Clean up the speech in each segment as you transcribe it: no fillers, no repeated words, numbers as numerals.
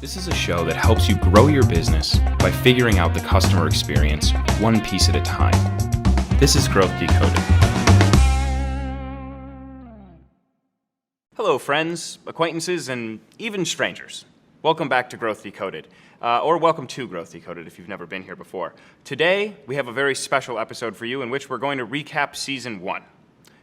This is a show that helps you grow your business by figuring out the customer experience one piece at a time. This is Growth Decoded. Hello, friends, acquaintances, and even strangers. Welcome back to Growth Decoded, or welcome to Growth Decoded if you've never been here before. Today, we have a very special episode for you in which we're going to recap Season 1.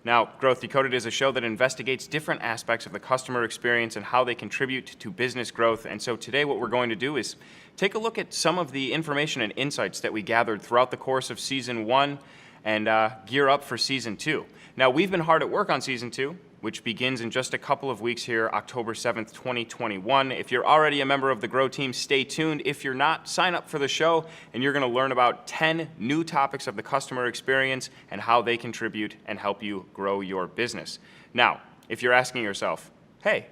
Now, Growth Decoded is a show that investigates different aspects of the customer experience and how they contribute to business growth. And so today what we're going to do is take a look at some of the information and insights that we gathered throughout the course of Season 1 and gear up for Season 2. Now, we've been hard at work on Season 2, which begins in just a couple of weeks here, October 7th, 2021. If you're already a member of the Grow team, stay tuned. If you're not, sign up for the show, and you're going to learn about 10 new topics of the customer experience and how they contribute and help you grow your business. Now, if you're asking yourself, hey,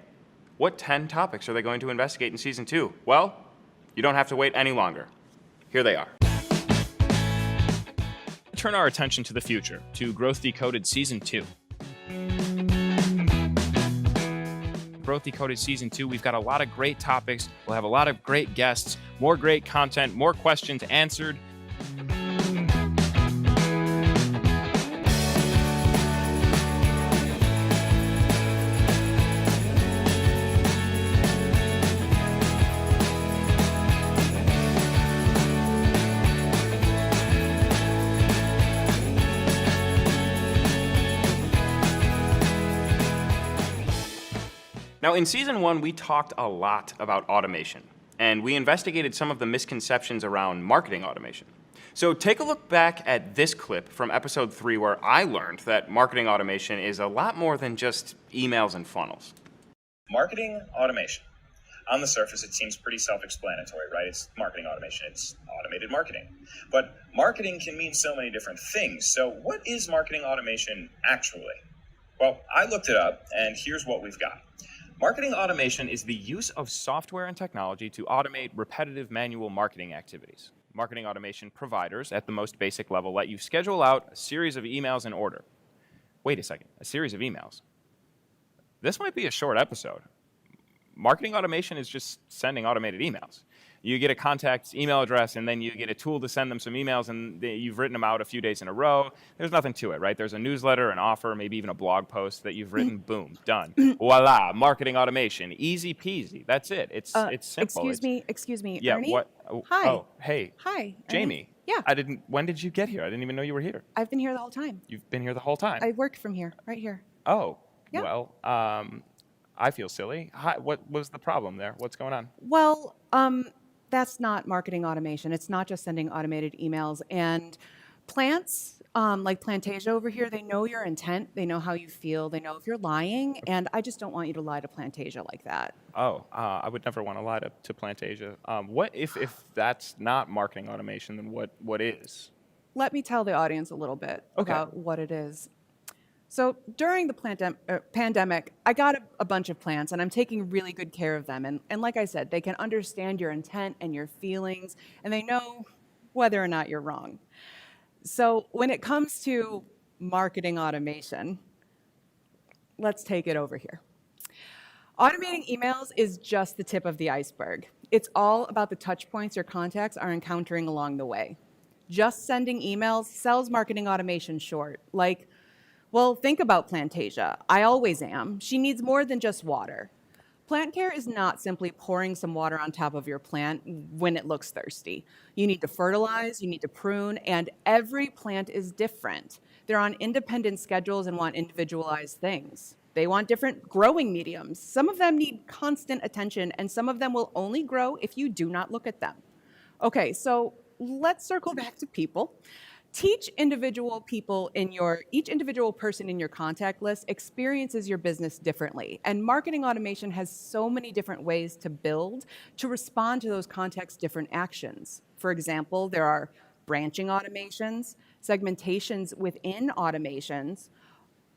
what 10 topics are they going to investigate in Season 2? Well, you don't have to wait any longer. Here they are. Turn our attention to the future, to Growth Decoded Season 2. Growth Decoded Season 2. We've got a lot of great topics. We'll have a lot of great guests, more great content, more questions answered. Now, in Season 1, we talked a lot about automation, and we investigated some of the misconceptions around marketing automation. So take a look back at this clip from Episode 3, where I learned that marketing automation is a lot more than just emails and funnels. Marketing automation. On the surface, it seems pretty self-explanatory, right? It's marketing automation. It's automated marketing. But marketing can mean so many different things. So what is marketing automation actually? Well, I looked it up, and here's what we've got. Marketing automation is the use of software and technology to automate repetitive manual marketing activities. Marketing automation providers, at the most basic level, let you schedule out a series of emails in order. Wait a second, a series of emails? This might be a short episode. Marketing automation is just sending automated emails. You get a contact's email address, and then you get a tool to send them some emails, and you've written them out a few days in a row. There's nothing to it, right? There's a newsletter, an offer, maybe even a blog post that you've written. Boom, done. Voila, marketing automation, easy peasy. That's it. It's simple. Excuse me, yeah, Ernie? what? Hi. Oh, hey. Hi, Jamie. Ernie? Yeah. When did you get here? I didn't even know you were here. I've been here the whole time. You've been here the whole time? I worked from here, right here. Oh, Yeah. Well, I feel silly. Hi, what was the problem there? What's going on? Well, that's not marketing automation. It's not just sending automated emails. And plants, like Plantasia over here, they know your intent. They know how you feel. They know if you're lying. And I just don't want you to lie to Plantasia like that. Oh, I would never want to lie to Plantasia. What if that's not marketing automation, then what is? Let me tell the audience a little bit about what it is. So during the pandemic, I got a bunch of plants, and I'm taking really good care of them. And like I said, they can understand your intent and your feelings, and they know whether or not you're wrong. So when it comes to marketing automation, let's take it over here. Automating emails is just the tip of the iceberg. It's all about the touch points your contacts are encountering along the way. Just sending emails sells marketing automation short. Like, well, think about Plantasia. I always am. She needs more than just water. Plant care is not simply pouring some water on top of your plant when it looks thirsty. You need to fertilize, you need to prune, and every plant is different. They're on independent schedules and want individualized things. They want different growing mediums. Some of them need constant attention, and some of them will only grow if you do not look at them. Okay, so let's circle back to people. Each individual person in your contact list experiences your business differently. And marketing automation has so many different ways to build to respond to those contacts' different actions. For example, there are branching automations, segmentations within automations,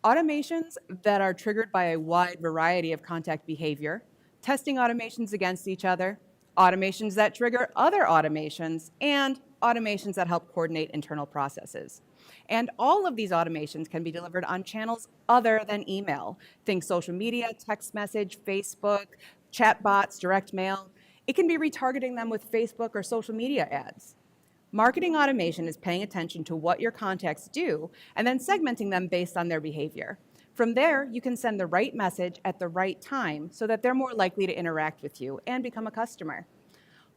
automations that are triggered by a wide variety of contact behavior, testing automations against each other, automations that trigger other automations, and automations that help coordinate internal processes. And all of these automations can be delivered on channels other than email. Think social media, text message, Facebook, chat bots, direct mail. It can be retargeting them with Facebook or social media ads. Marketing automation is paying attention to what your contacts do and then segmenting them based on their behavior. From there, you can send the right message at the right time so that they're more likely to interact with you and become a customer.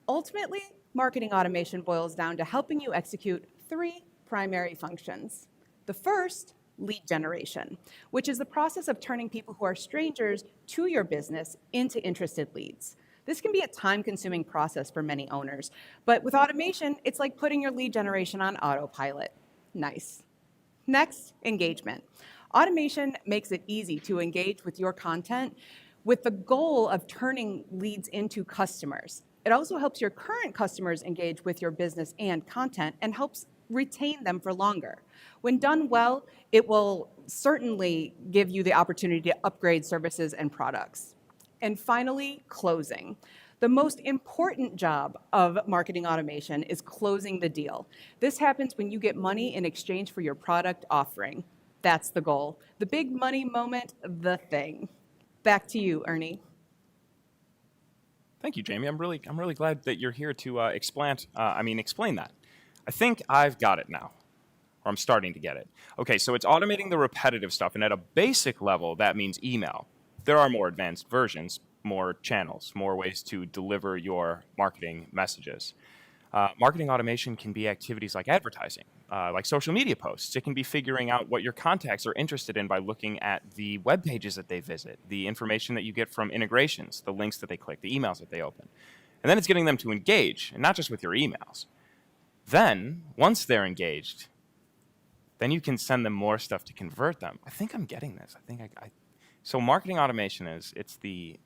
Ultimately, marketing automation boils down to helping you execute 3 primary functions. The first, lead generation, which is the process of turning people who are strangers to your business into interested leads. This can be a time-consuming process for many owners, but with automation, it's like putting your lead generation on autopilot. Nice. Next, engagement. Automation makes it easy to engage with your content with the goal of turning leads into customers. It also helps your current customers engage with your business and content and helps retain them for longer. When done well, it will certainly give you the opportunity to upgrade services and products. And finally, closing. The most important job of marketing automation is closing the deal. This happens when you get money in exchange for your product offering. That's the goal. The big money moment, the thing. Back to you, Ernie. Thank you, Jamie. I'm really glad that you're here to explain that. I think I've got it now, or I'm starting to get it. Okay, so it's automating the repetitive stuff, and at a basic level, that means email. There are more advanced versions, more channels, more ways to deliver your marketing messages. Marketing automation can be activities like advertising, like social media posts. It can be figuring out what your contacts are interested in by looking at the web pages that they visit, the information that you get from integrations, the links that they click, the emails that they open. And then it's getting them to engage, and not just with your emails. Then, once they're engaged, then you can send them more stuff to convert them. I think I'm getting this. So marketing automation it's the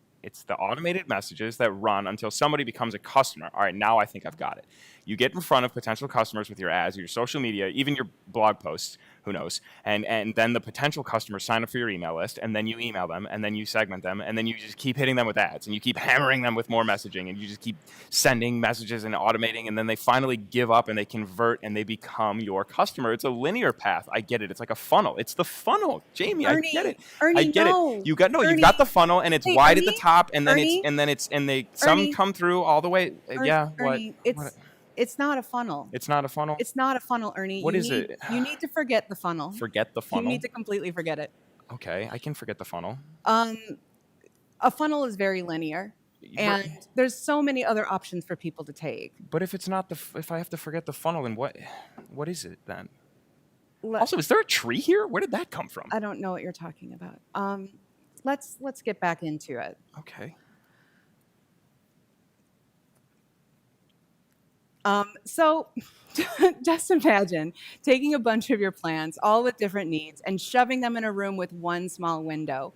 automated messages that run until somebody becomes a customer. All right, now I think I've got it. You get in front of potential customers with your ads, your social media, even your blog posts, who knows, and then the potential customers sign up for your email list, and then you email them, and then you segment them, and then you just keep hitting them with ads, and you keep hammering them with more messaging, and you just keep sending messages and automating, and then they finally give up, and they convert, and they become your customer. It's a linear path. I get it. It's like a funnel. It's the funnel, Jamie. Ernie, I get it. Ernie, I get no. it. You got the funnel, and it's Hey, wide Ernie, at the top, and then Ernie, some Ernie, come through all the way. Yeah, Ernie, what? It's not a funnel. It's not a funnel? It's not a funnel, Ernie. What is it? You need to forget the funnel. Forget the funnel? You need to completely forget it. Okay, I can forget the funnel. A funnel is very linear, and there's so many other options for people to take. But if it's not if I have to forget the funnel, then what is it then? Also, is there a tree here? Where did that come from? I don't know what you're talking about. Let's get back into it. Okay. So just imagine taking a bunch of your plants, all with different needs, and shoving them in a room with one small window.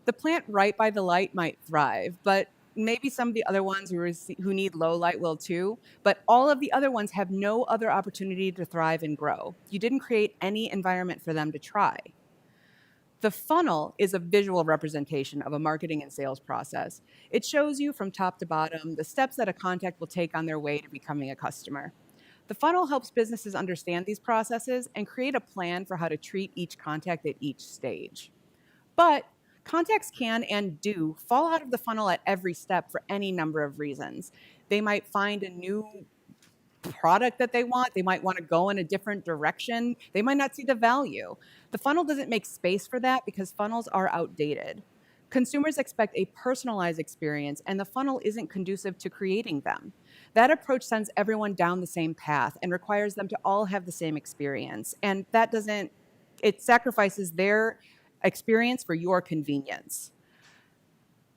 The plant right by the light might thrive, but maybe some of the other ones who need low light will too, but all of the other ones have no other opportunity to thrive and grow. You didn't create any environment for them to try. The funnel is a visual representation of a marketing and sales process. It shows you from top to bottom the steps that a contact will take on their way to becoming a customer. The funnel helps businesses understand these processes and create a plan for how to treat each contact at each stage. But contacts can and do fall out of the funnel at every step for any number of reasons. They might find a new product that they want. They might want to go in a different direction. They might not see the value. The funnel doesn't make space for that because funnels are outdated. Consumers expect a personalized experience, and the funnel isn't conducive to creating them. That approach sends everyone down the same path and requires them to all have the same experience. And it sacrifices their experience for your convenience.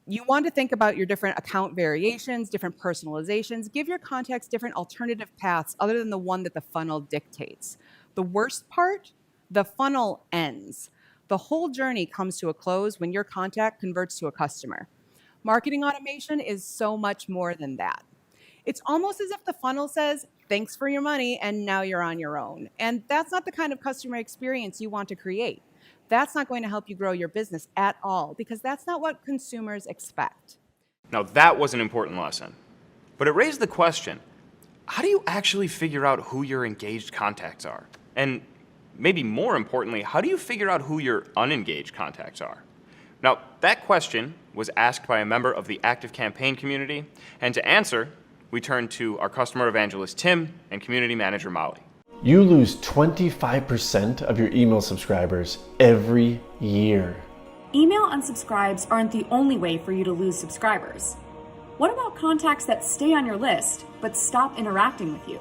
You want to think about your different account variations, different personalizations. Give your contacts different alternative paths other than the one that the funnel dictates. The worst part, the funnel ends. The whole journey comes to a close when your contact converts to a customer. Marketing automation is so much more than that. It's almost as if the funnel says, thanks for your money, and now you're on your own. And that's not the kind of customer experience you want to create. That's not going to help you grow your business at all because that's not what consumers expect. Now, that was an important lesson. But it raised the question, how do you actually figure out who your engaged contacts are? And maybe more importantly, how do you figure out who your unengaged contacts are? Now, that question was asked by a member of the ActiveCampaign community, and to answer, we turned to our customer evangelist Tim and community manager Molly. You lose 25% of your email subscribers every year. Email unsubscribes aren't the only way for you to lose subscribers. What about contacts that stay on your list but stop interacting with you?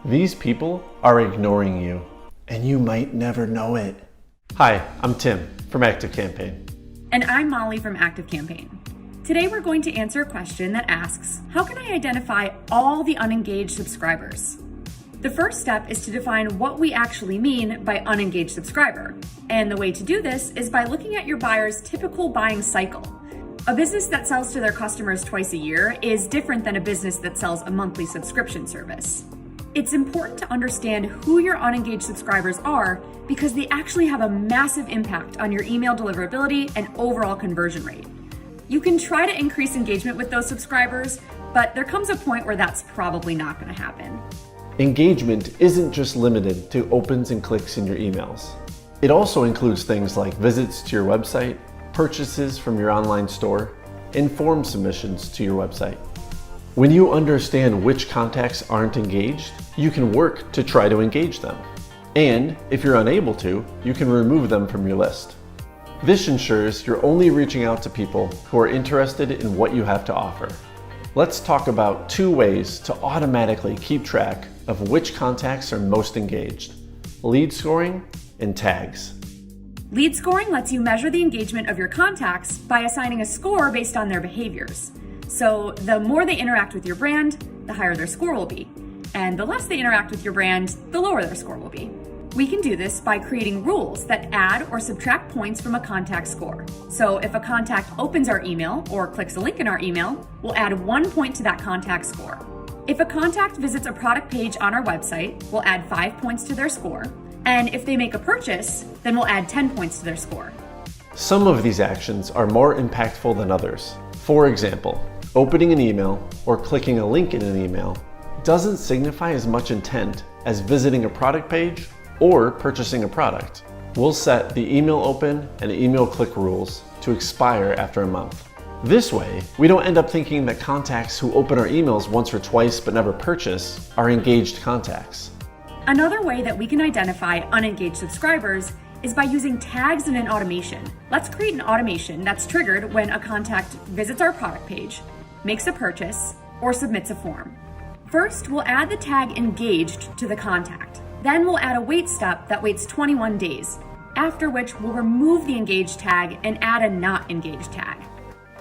These people are ignoring you, and you might never know it. Hi, I'm Tim from ActiveCampaign. And I'm Molly from ActiveCampaign. Today we're going to answer a question that asks, how can I identify all the unengaged subscribers? The first step is to define what we actually mean by unengaged subscriber. And the way to do this is by looking at your buyer's typical buying cycle. A business that sells to their customers twice a year is different than a business that sells a monthly subscription service. It's important to understand who your unengaged subscribers are because they actually have a massive impact on your email deliverability and overall conversion rate. You can try to increase engagement with those subscribers, but there comes a point where that's probably not going to happen. Engagement isn't just limited to opens and clicks in your emails. It also includes things like visits to your website, purchases from your online store, and form submissions to your website. When you understand which contacts aren't engaged, you can work to try to engage them. And if you're unable to, you can remove them from your list. This ensures you're only reaching out to people who are interested in what you have to offer. Let's talk about 2 ways to automatically keep track of which contacts are most engaged: lead scoring and tags. Lead scoring lets you measure the engagement of your contacts by assigning a score based on their behaviors. So the more they interact with your brand, the higher their score will be. And the less they interact with your brand, the lower their score will be. We can do this by creating rules that add or subtract points from a contact score. So if a contact opens our email or clicks a link in our email, we'll add 1 point to that contact score. If a contact visits a product page on our website, we'll add 5 points to their score. And if they make a purchase, then we'll add 10 points to their score. Some of these actions are more impactful than others. For example, opening an email or clicking a link in an email doesn't signify as much intent as visiting a product page or purchasing a product. We'll set the email open and email click rules to expire after a month. This way, we don't end up thinking that contacts who open our emails once or twice but never purchase are engaged contacts. Another way that we can identify unengaged subscribers is by using tags in an automation. Let's create an automation that's triggered when a contact visits our product page, makes a purchase, or submits a form. First, we'll add the tag engaged to the contact. Then we'll add a wait step that waits 21 days, after which we'll remove the engaged tag and add a not engaged tag.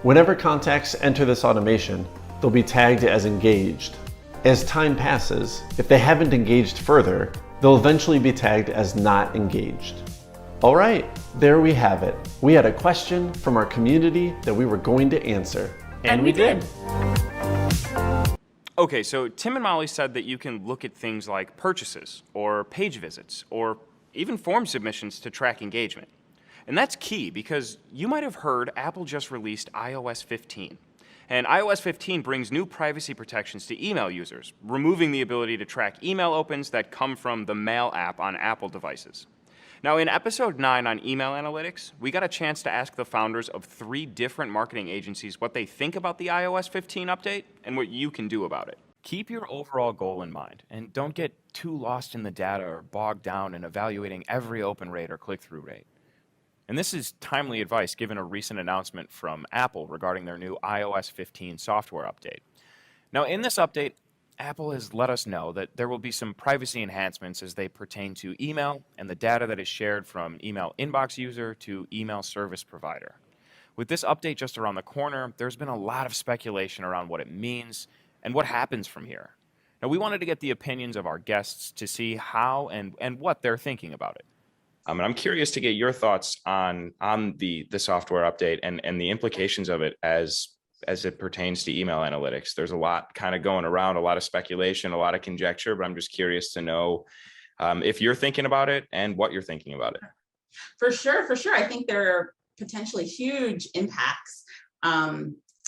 Whenever contacts enter this automation, they'll be tagged as engaged. As time passes, if they haven't engaged further, they'll eventually be tagged as not engaged. All right, there we have it. We had a question from our community that we were going to answer. And we did. Okay, so Tim and Molly said that you can look at things like purchases or page visits or even form submissions to track engagement. And that's key because you might have heard Apple just released iOS 15. And iOS 15 brings new privacy protections to email users, removing the ability to track email opens that come from the Mail app on Apple devices. Now, in episode 9 on email analytics, we got a chance to ask the founders of 3 different marketing agencies what they think about the iOS 15 update and what you can do about it. Keep your overall goal in mind, and don't get too lost in the data or bogged down in evaluating every open rate or click-through rate. And this is timely advice given a recent announcement from Apple regarding their new iOS 15 software update. Now, in this update, Apple has let us know that there will be some privacy enhancements as they pertain to email and the data that is shared from email inbox user to email service provider. With this update just around the corner, there's been a lot of speculation around what it means and what happens from here. Now, we wanted to get the opinions of our guests to see how and what they're thinking about it. And I'm curious to get your thoughts on the software update and the implications of it as it pertains to email analytics. There's a lot kind of going around, a lot of speculation, a lot of conjecture, but I'm just curious to know if you're thinking about it and what you're thinking about it. For sure. I think there are potentially huge impacts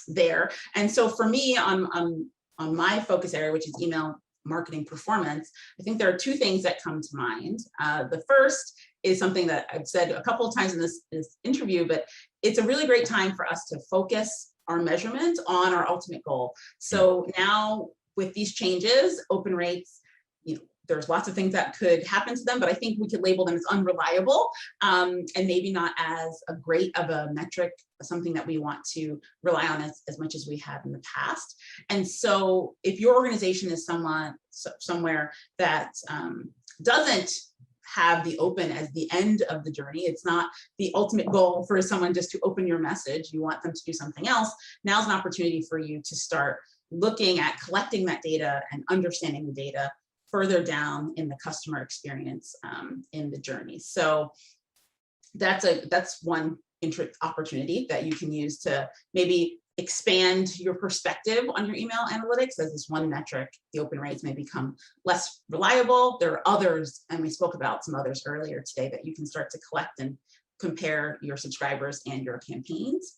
there. And so for me, on my focus area, which is email marketing performance, I think there are 2 things that come to mind. The first is something that I've said a couple of times in this interview, but it's a really great time for us to focus our measurement on our ultimate goal. So now with these changes, open rates, there's lots of things that could happen to them, but I think we could label them as unreliable, and maybe not as a great of a metric, something that we want to rely on as much as we have in the past. And so if your organization is somewhere that doesn't have the open as the end of the journey, it's not the ultimate goal for someone just to open your message, you want them to do something else, now's an opportunity for you to start looking at collecting that data and understanding the data further down in the customer experience in the journey. So that's one opportunity that you can use to maybe expand your perspective on your email analytics. As this one metric, the open rates may become less reliable. There are others, and we spoke about some others earlier today, that you can start to collect and compare your subscribers and your campaigns.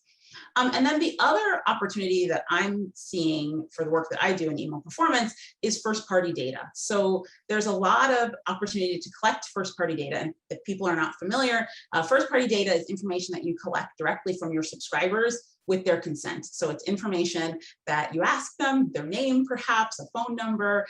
And then the other opportunity that I'm seeing for the work that I do in email performance is first-party data. So there's a lot of opportunity to collect first-party data. And if people are not familiar, first-party data is information that you collect directly from your subscribers with their consent. So it's information that you ask them, their name, perhaps a phone number,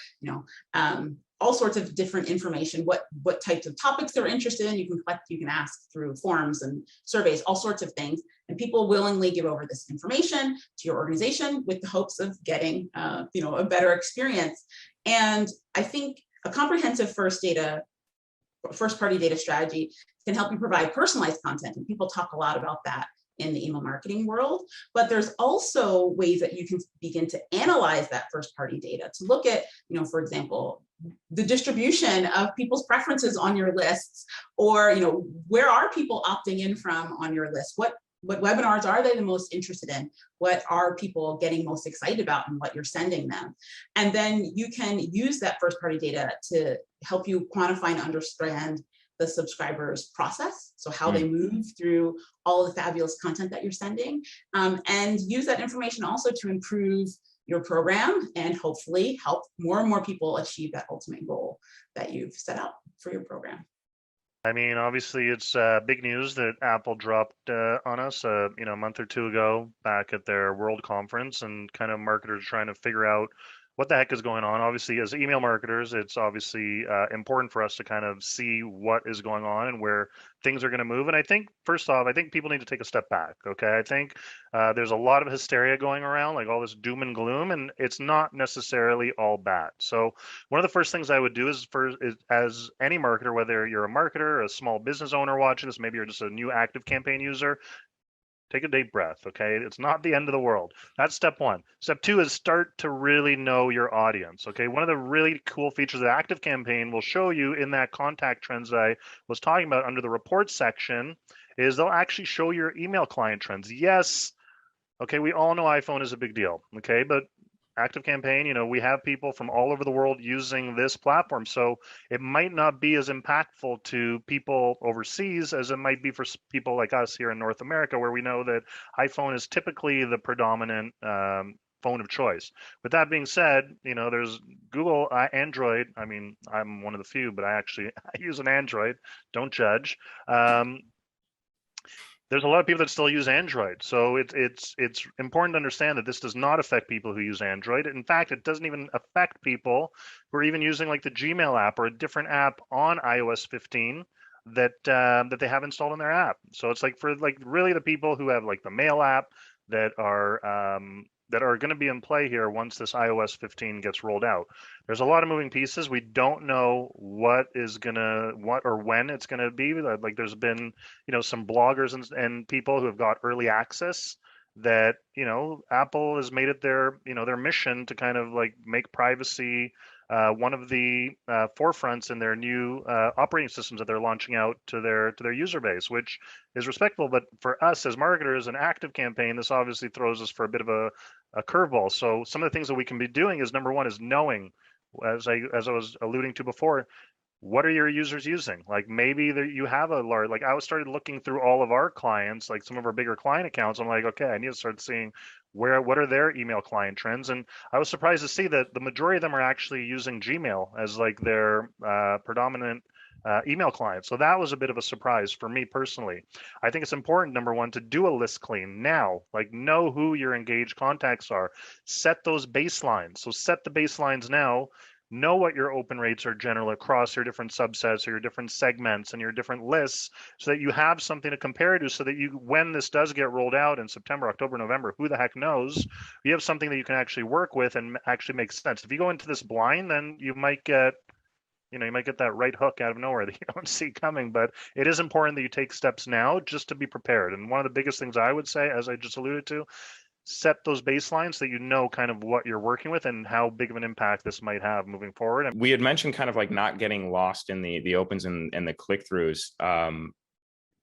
all sorts of different information, what types of topics they're interested in. You can collect, you can ask through forms and surveys, all sorts of things. And people willingly give over this information to your organization with the hopes of getting a better experience. And I think a comprehensive first-party data strategy can help you provide personalized content. And people talk a lot about that in the email marketing world, but there's also ways that you can begin to analyze that first-party data to look at, for example, the distribution of people's preferences on your lists, or, where are people opting in from on your list? What webinars are they the most interested in? What are people getting most excited about in what you're sending them? And then you can use that first-party data to help you quantify and understand the subscribers' process, so how they move through all the fabulous content that you're sending, and use that information also to improve your program and hopefully help more and more people achieve that ultimate goal that you've set out for your program. I mean, obviously, it's big news that Apple dropped on us, a month or two ago back at their World Conference, and kind of marketers trying to figure out what the heck is going on. Obviously, as email marketers, it's obviously important for us to kind of see what is going on and where things are going to move. And I think, first off, I think people need to take a step back, okay? I think there's a lot of hysteria going around, like all this doom and gloom, and it's not necessarily all bad. So one of the first things I would do is as any marketer, whether you're a marketer, or a small business owner watching this, maybe you're just a new ActiveCampaign user, take a deep breath, okay? It's not the end of the world. That's step one. Step two is start to really know your audience, okay? One of the really cool features that ActiveCampaign will show you in that contact trends that I was talking about under the reports section is they'll actually show your email client trends. Yes, okay, we all know iPhone is a big deal, okay? But ActiveCampaign, we have people from all over the world using this platform. So it might not be as impactful to people overseas as it might be for people like us here in North America, where we know that iPhone is typically the predominant phone of choice. With that being said, there's Google, Android. I mean, I'm one of the few, but I use an Android. Don't judge. There's a lot of people that still use Android. So it's important to understand that this does not affect people who use Android. In fact, it doesn't even affect people who are even using like the Gmail app or a different app on iOS 15 that they have installed in their app. So it's like for like really the people who have like the Mail app that are going to be in play here once this iOS 15 gets rolled out. There's a lot of moving pieces. We don't know what or when it's gonna be. Like there's been, some bloggers and people who have got early access that, Apple has made it their mission to kind of like make privacy one of the forefronts in their new operating systems that they're launching out to their user base, which is respectful. But for us as marketers and ActiveCampaign, this obviously throws us for a bit of a curveball. So some of the things that we can be doing is, number one, is knowing, as I was alluding to before, what are your users using? Like maybe you have a large, like I started looking through all of our clients, like some of our bigger client accounts. I'm like, okay, I need to start seeing what are their email client trends. And I was surprised to see that the majority of them are actually using Gmail as like their predominant email clients. So that was a bit of a surprise for me personally. I think it's important, number one, to do a list clean now, like know who your engaged contacts are, set those baselines. So set the baselines now, know what your open rates are general across your different subsets or your different segments and your different lists so that you have something to compare to so that you, when this does get rolled out in September, October, November, who the heck knows, you have something that you can actually work with and actually make sense. If you go into this blind, then you might get that right hook out of nowhere that you don't see coming, but it is important that you take steps now just to be prepared. And one of the biggest things I would say, as I just alluded to, set those baselines so that you know kind of what you're working with and how big of an impact this might have moving forward. We had mentioned kind of like not getting lost in the opens and the click-throughs.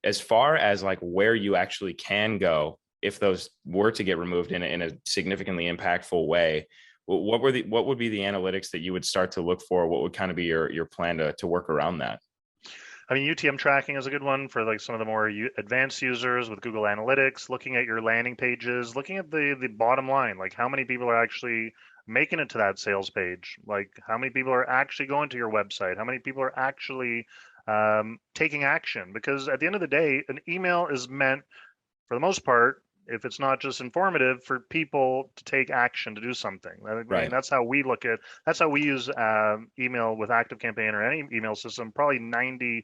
As far as like where you actually can go, if those were to get removed in a significantly impactful way, what would be the analytics that you would start to look for? What would kind of be your plan to work around that? I mean, UTM tracking is a good one for like some of the more advanced users with Google Analytics, looking at your landing pages, looking at the bottom line, like how many people are actually making it to that sales page, like how many people are actually going to your website, how many people are actually taking action. Because at the end of the day, an email is meant, for the most part, if it's not just informative, for people to take action to do something. I mean, that's how we look at, that's how we use email with ActiveCampaign or any email system, probably 95%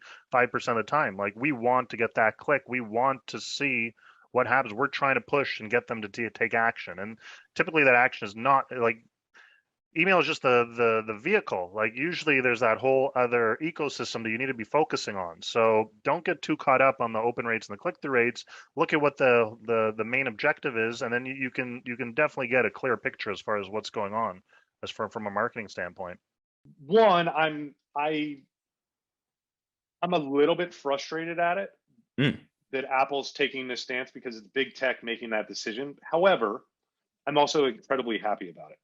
of the time. Like we want to get that click. We want to see what happens. We're trying to push and get them to take action. And typically that action is not like, email is just the vehicle. Like usually there's that whole other ecosystem that you need to be focusing on. So don't get too caught up on the open rates and the click-through rates. Look at what the main objective is, and then you can definitely get a clear picture as far as what's going on as from a marketing standpoint. One, I'm a little bit frustrated at it that Apple's taking this stance because it's big tech making that decision. However, I'm also incredibly happy about it.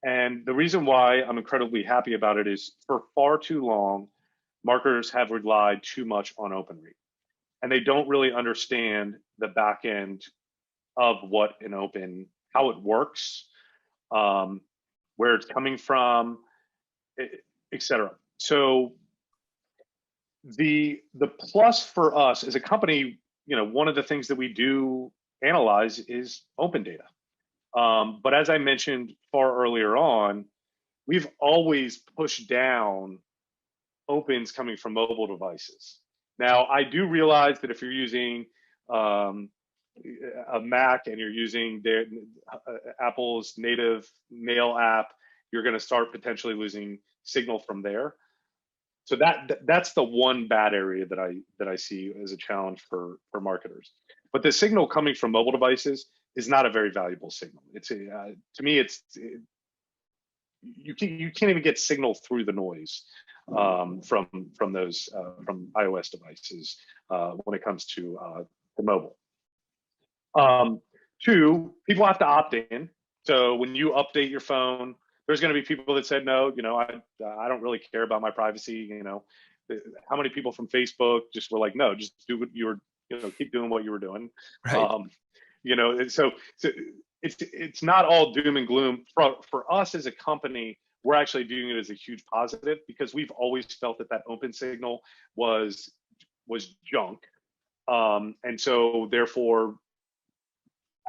And the reason why I'm incredibly happy about it is for far too long, marketers have relied too much on open rate. And they don't really understand the back end of what an open, how it works, where it's coming from, et cetera. So the plus for us as a company, one of the things that we do analyze is open data. But as I mentioned far earlier on, we've always pushed down opens coming from mobile devices. Now, I do realize that if you're using a Mac and you're using Apple's native mail app, you're going to start potentially losing signal from there. So that's the one bad area that I see as a challenge for marketers. But the signal coming from mobile devices is not a very valuable signal. It's to me, you can't even get signal through the noise from those from iOS devices when it comes to the mobile. Two, people have to opt in. So when you update your phone, there's going to be people that said no. I don't really care about my privacy. How many people from Facebook just were like, no, just do what you were. Keep doing what you were doing. Right. So it's not all doom and gloom. For us as a company, we're actually doing it as a huge positive because we've always felt that open signal was junk. And so therefore,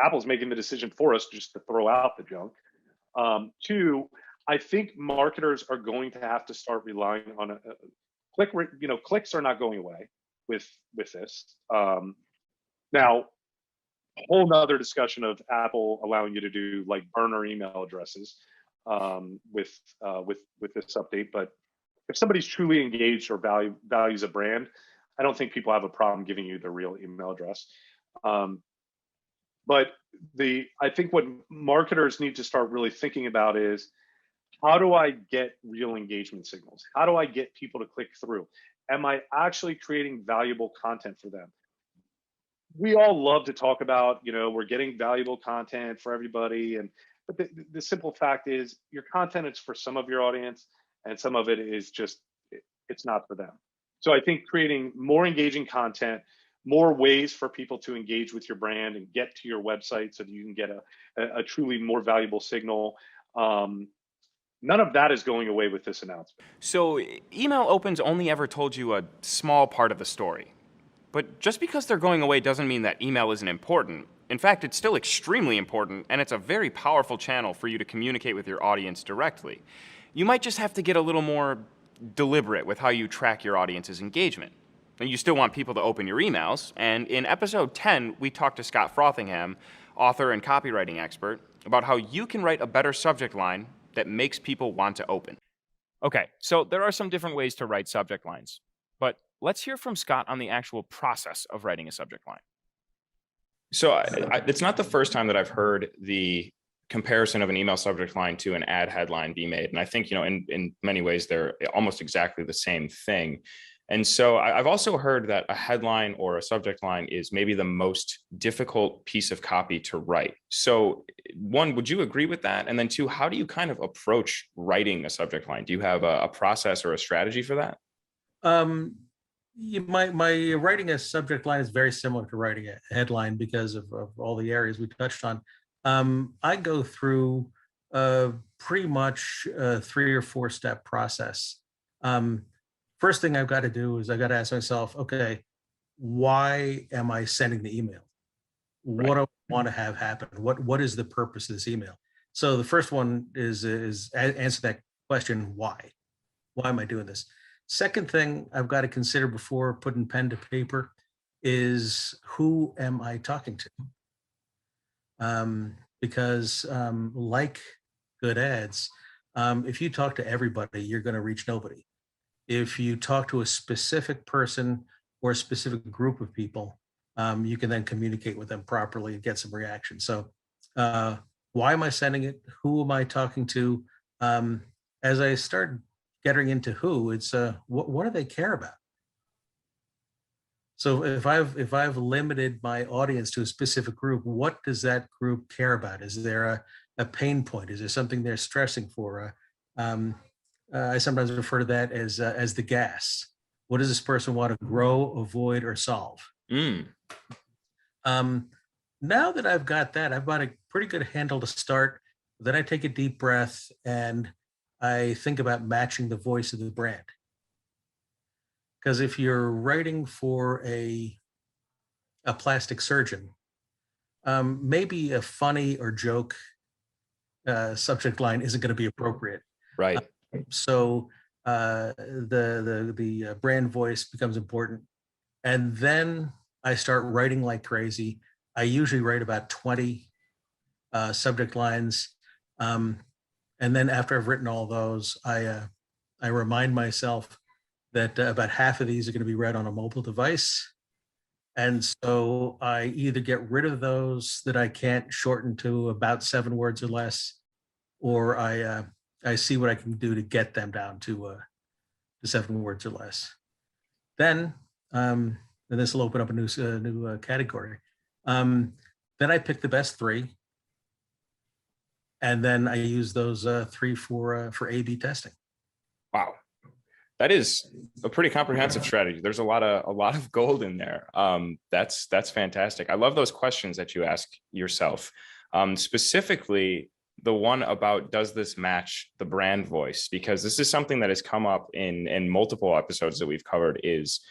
Apple's making the decision for us just to throw out the junk. Two, I think marketers are going to have to start relying on a click. Clicks are not going away with this. Now, a whole nother discussion of Apple allowing you to do like burner email addresses with this update. But if somebody's truly engaged or values a brand, I don't think people have a problem giving you their real email address. But I think what marketers need to start really thinking about is, how do I get real engagement signals? How do I get people to click through? Am I actually creating valuable content for them? We all love to talk about, we're getting valuable content for everybody. But the simple fact is your content is for some of your audience and some of it is just, it's not for them. So I think creating more engaging content, more ways for people to engage with your brand and get to your website so that you can get a truly more valuable signal None of that is going away with this announcement. So email opens only ever told you a small part of the story. But just because they're going away doesn't mean that email isn't important. In fact, it's still extremely important, and it's a very powerful channel for you to communicate with your audience directly. You might just have to get a little more deliberate with how you track your audience's engagement. And you still want people to open your emails, and in episode 10, we talked to Scott Frothingham, author and copywriting expert, about how you can write a better subject line that makes people want to open. Okay, so there are some different ways to write subject lines, but let's hear from Scott on the actual process of writing a subject line. So it's not the first time that I've heard the comparison of an email subject line to an ad headline be made. And I think, in many ways, they're almost exactly the same thing. And so I've also heard that a headline or a subject line is maybe the most difficult piece of copy to write. So one, would you agree with that? And then two, how do you kind of approach writing a subject line? Do you have a process or a strategy for that? My writing a subject line is very similar to writing a headline because of all the areas we touched on. I go through pretty much a 3 or 4 step process. First thing I've got to do is I've got to ask myself, okay, why am I sending the email? Right. What do I want to have happen? What is the purpose of this email? So the first one is answer that question, why? Why am I doing this? Second thing I've got to consider before putting pen to paper is, who am I talking to? Because like good ads, if you talk to everybody, you're going to reach nobody. If you talk to a specific person or a specific group of people, you can then communicate with them properly and get some reaction. So why am I sending it? Who am I talking to? As I start getting into who, it's what do they care about? So if I've limited my audience to a specific group, what does that group care about? Is there a pain point? Is there something they're stressing for? I sometimes refer to that as the gas. What does this person want to grow, avoid, or solve? Now that I've got that, I've got a pretty good handle to start. Then I take a deep breath and I think about matching the voice of the brand. Because if you're writing for a plastic surgeon, maybe a funny or joke subject line isn't going to be appropriate. Right. So the brand voice becomes important. And then I start writing like crazy. I usually write about 20 subject lines. And then after I've written all those, I remind myself that about half of these are going to be read on a mobile device. And so I either get rid of those that I can't shorten to about 7 words or less, or I see what I can do to get them down to 7 words or less. Then, and this will open up a new category. Then I pick the best 3, and then I use those 3 for A/B testing. Wow, that is a pretty comprehensive strategy. There's a lot of gold in there. That's fantastic. I love those questions that you ask yourself, specifically the one about, does this match the brand voice? Because this is something that has come up in multiple episodes that we've covered, is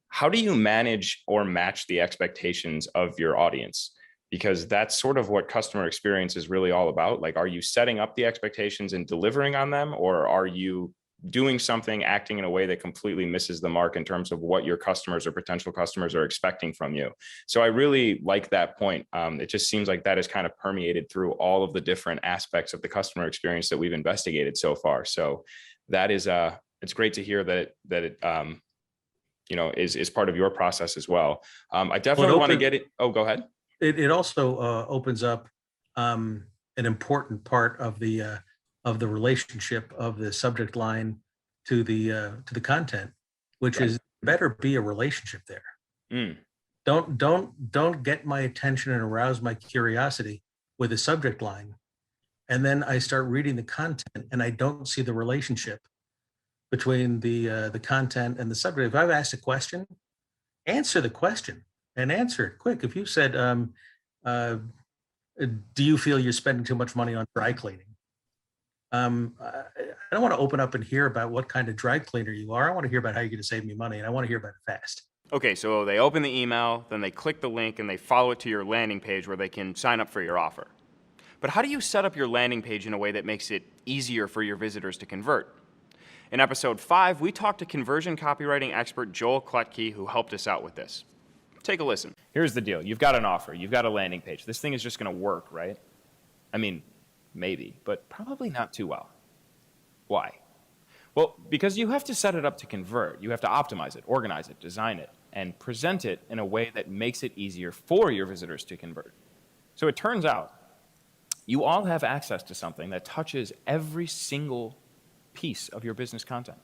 how do you manage or match the expectations of your audience? Because that's sort of what customer experience is really all about. Like, are you setting up the expectations and delivering on them, or are you doing something, acting in a way that completely misses the mark in terms of what your customers or potential customers are expecting from you? So I really like that point. It just seems like that is kind of permeated through all of the different aspects of the customer experience that we've investigated so far. So that is, it's great to hear that it is part of your process as well. I definitely want to get it. Oh, go ahead. It also opens up an important part of the relationship of the subject line to the content, which is better be a relationship there. Don't get my attention and arouse my curiosity with a subject line, and then I start reading the content and I don't see the relationship between the content and the subject. If I've asked a question, answer the question and answer it quick. If you said, do you feel you're spending too much money on dry cleaning? I don't want to open up and hear about what kind of dry cleaner you are. I want to hear about how you're going to save me money, and I want to hear about it fast. Okay, so they open the email, then they click the link, and they follow it to your landing page where they can sign up for your offer. But how do you set up your landing page in a way that makes it easier for your visitors to convert? In episode 5, we talked to conversion copywriting expert Joel Klettke, who helped us out with this. Take a listen. Here's the deal. You've got an offer. You've got a landing page. This thing is just going to work, right? I mean, maybe, but probably not too well. Why? Well, because you have to set it up to convert. You have to optimize it, organize it, design it, and present it in a way that makes it easier for your visitors to convert. So it turns out you all have access to something that touches every single piece of your business content.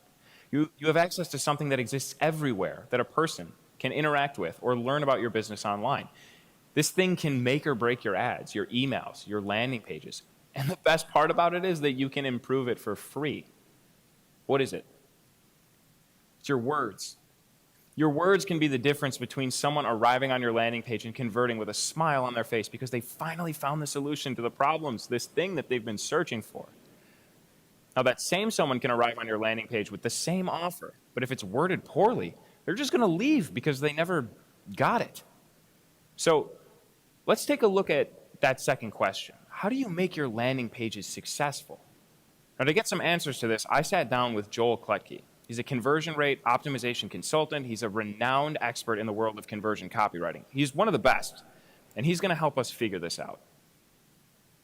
You have access to something that exists everywhere that a person can interact with or learn about your business online. This thing can make or break your ads, your emails, your landing pages. And the best part about it is that you can improve it for free. What is it? It's your words. Your words can be the difference between someone arriving on your landing page and converting with a smile on their face because they finally found the solution to the problems, this thing that they've been searching for. Now, that same someone can arrive on your landing page with the same offer, but if it's worded poorly, they're just going to leave because they never got it. So let's take a look at that second question. How do you make your landing pages successful? Now, to get some answers to this, I sat down with Joel Klettke. He's a conversion rate optimization consultant. He's a renowned expert in the world of conversion copywriting. He's one of the best, and he's going to help us figure this out.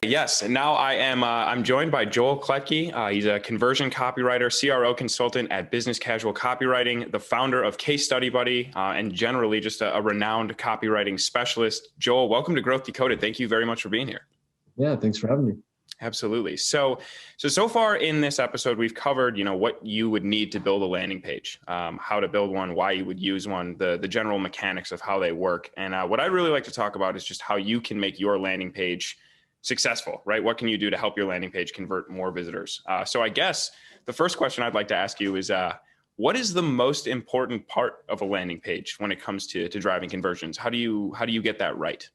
Yes, and now I'm joined by Joel Klettke. He's a conversion copywriter, CRO consultant at Business Casual Copywriting, the founder of Case Study Buddy, and generally just a renowned copywriting specialist. Joel, welcome to Growth Decoded. Thank you very much for being here. Yeah, thanks for having me. Absolutely. So far in this episode, we've covered, what you would need to build a landing page, how to build one, why you would use one, the general mechanics of how they work. And what I'd really like to talk about is just how you can make your landing page successful, right? What can you do to help your landing page convert more visitors? So I guess the first question I'd like to ask you is, what is the most important part of a landing page when it comes to driving conversions? How do you get that right?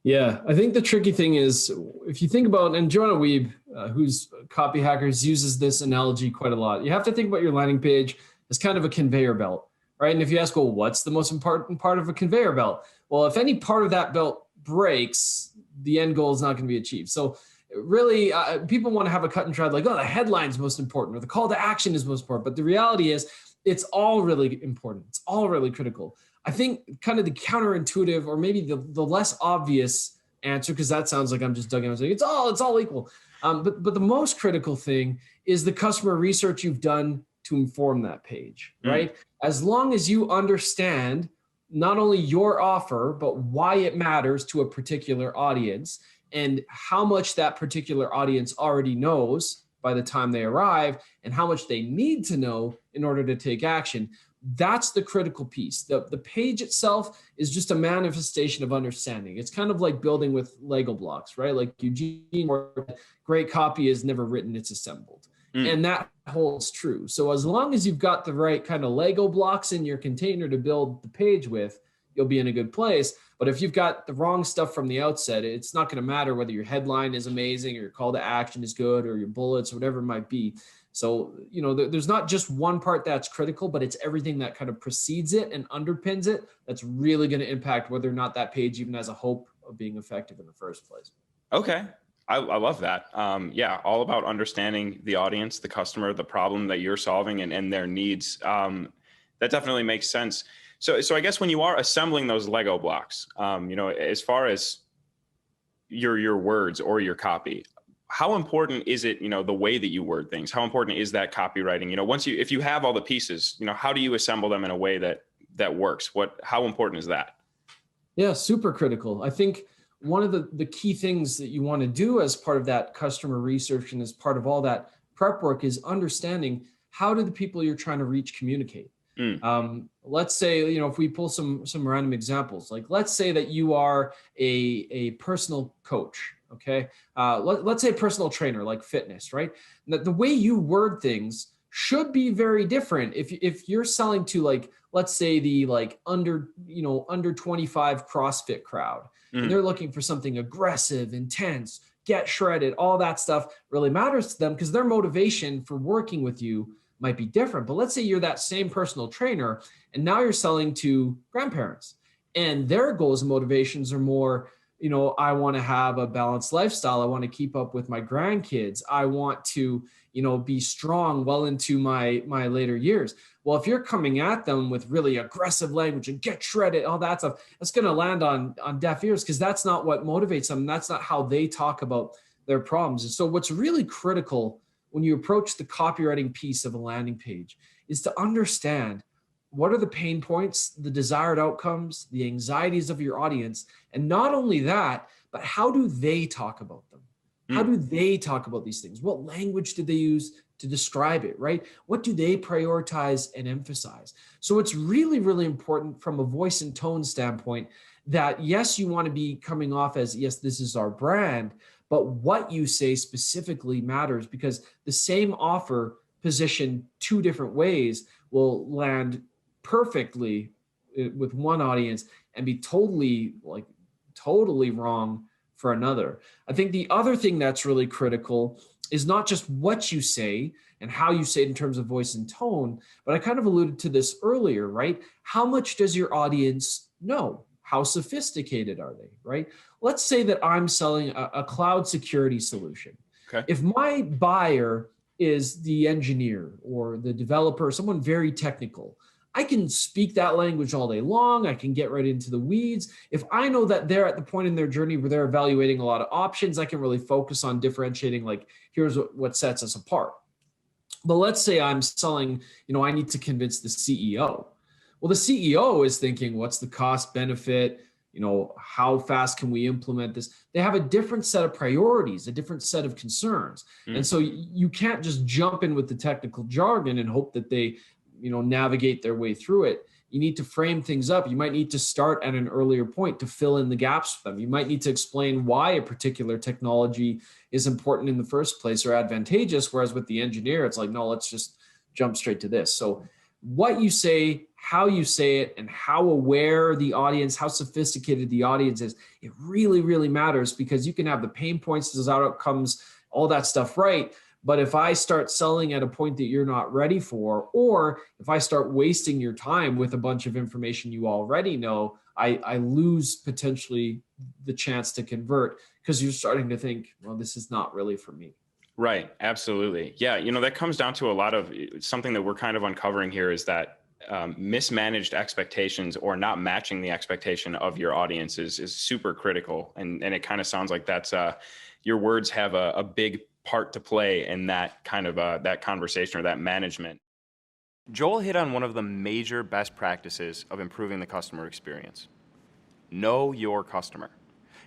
Yeah, I think the tricky thing is, if you think about, and Joanna Wiebe, who's Copy Hackers, uses this analogy quite a lot. You have to think about your landing page as kind of a conveyor belt, right? And if you ask, well, what's the most important part of a conveyor belt? Well, if any part of that belt breaks, the end goal is not going to be achieved. So really, people want to have a cut and dried, like, oh, the headline's most important or the call to action is most important. But the reality is it's all really important. It's all really critical. I think kind of the counterintuitive, or maybe the less obvious answer, because that sounds like I'm just dugging and saying it's all equal. But the most critical thing is the customer research you've done to inform that page, right? As long as you understand not only your offer, but why it matters to a particular audience and how much that particular audience already knows by the time they arrive and how much they need to know in order to take action. That's the critical piece. The page itself is just a manifestation of understanding. It's kind of like building with Lego blocks, right? Like Eugene, great copy is never written, it's assembled. And that holds true. So as long as you've got the right kind of Lego blocks in your container to build the page with, you'll be in a good place. But if you've got the wrong stuff from the outset, it's not going to matter whether your headline is amazing or your call to action is good or your bullets, whatever it might be. So, there's not just one part that's critical, but it's everything that kind of precedes it and underpins it that's really going to impact whether or not that page even has a hope of being effective in the first place. Okay. I love that. Yeah, all about understanding the audience, the customer, the problem that you're solving and their needs. That definitely makes sense. So I guess when you are assembling those Lego blocks, as far as your words or your copy, how important is it, the way that you word things? How important is that copywriting? If you have all the pieces, how do you assemble them in a way that works? How important is that? Yeah, super critical. I think one of the key things that you want to do as part of that customer research and as part of all that prep work is understanding how do the people you're trying to reach communicate. Let's say, if we pull some random examples, like let's say that you are a personal coach. Okay. Let's say a personal trainer, like fitness, right? The way you word things should be very different. If you're selling to, like, let's say the under 25 CrossFit crowd, and they're looking for something aggressive, intense, get shredded, all that stuff really matters to them because their motivation for working with you might be different. But let's say you're that same personal trainer and now you're selling to grandparents and their goals and motivations are more, I want to have a balanced lifestyle. I want to keep up with my grandkids. I want to, be strong well into my later years. Well, if you're coming at them with really aggressive language and get shredded, all that stuff, that's going to land on deaf ears because that's not what motivates them. That's not how they talk about their problems. And so what's really critical when you approach the copywriting piece of a landing page is to understand what are the pain points, the desired outcomes, the anxieties of your audience. And not only that, but how do they talk about them? How do they talk about these things? What language do they use to describe it, right? What do they prioritize and emphasize? So it's really, really important from a voice and tone standpoint that yes, you want to be coming off as, yes, this is our brand, but what you say specifically matters because the same offer positioned two different ways will land perfectly with one audience and be totally wrong for another. I think the other thing that's really critical is not just what you say and how you say it in terms of voice and tone, but I kind of alluded to this earlier, right? How much does your audience know? How sophisticated are they, right? Let's say that I'm selling a cloud security solution. Okay. If my buyer is the engineer or the developer, someone very technical, I can speak that language all day long. I can get right into the weeds. If I know that they're at the point in their journey where they're evaluating a lot of options, I can really focus on differentiating, like, here's what sets us apart. But let's say I'm selling, I need to convince the CEO. Well, the CEO is thinking, what's the cost benefit? How fast can we implement this? They have a different set of priorities, a different set of concerns. And so you can't just jump in with the technical jargon and hope that they navigate their way through it. You need to frame things up. You might need to start at an earlier point to fill in the gaps for them. You might need to explain why a particular technology is important in the first place or advantageous, whereas with the engineer, it's like, no, let's just jump straight to this. So what you say, how you say it, and how aware the audience, how sophisticated the audience is, it really, really matters because you can have the pain points, desired outcomes, all that stuff right. But if I start selling at a point that you're not ready for, or if I start wasting your time with a bunch of information you already know, I lose potentially the chance to convert because you're starting to think, well, this is not really for me. Right. Absolutely. Yeah. That comes down to a lot of something that we're kind of uncovering here is that mismanaged expectations or not matching the expectation of your audience is super critical. And it kind of sounds like that's your words have a big part to play in that kind of that conversation or that management. Joel hit on one of the major best practices of improving the customer experience. Know your customer.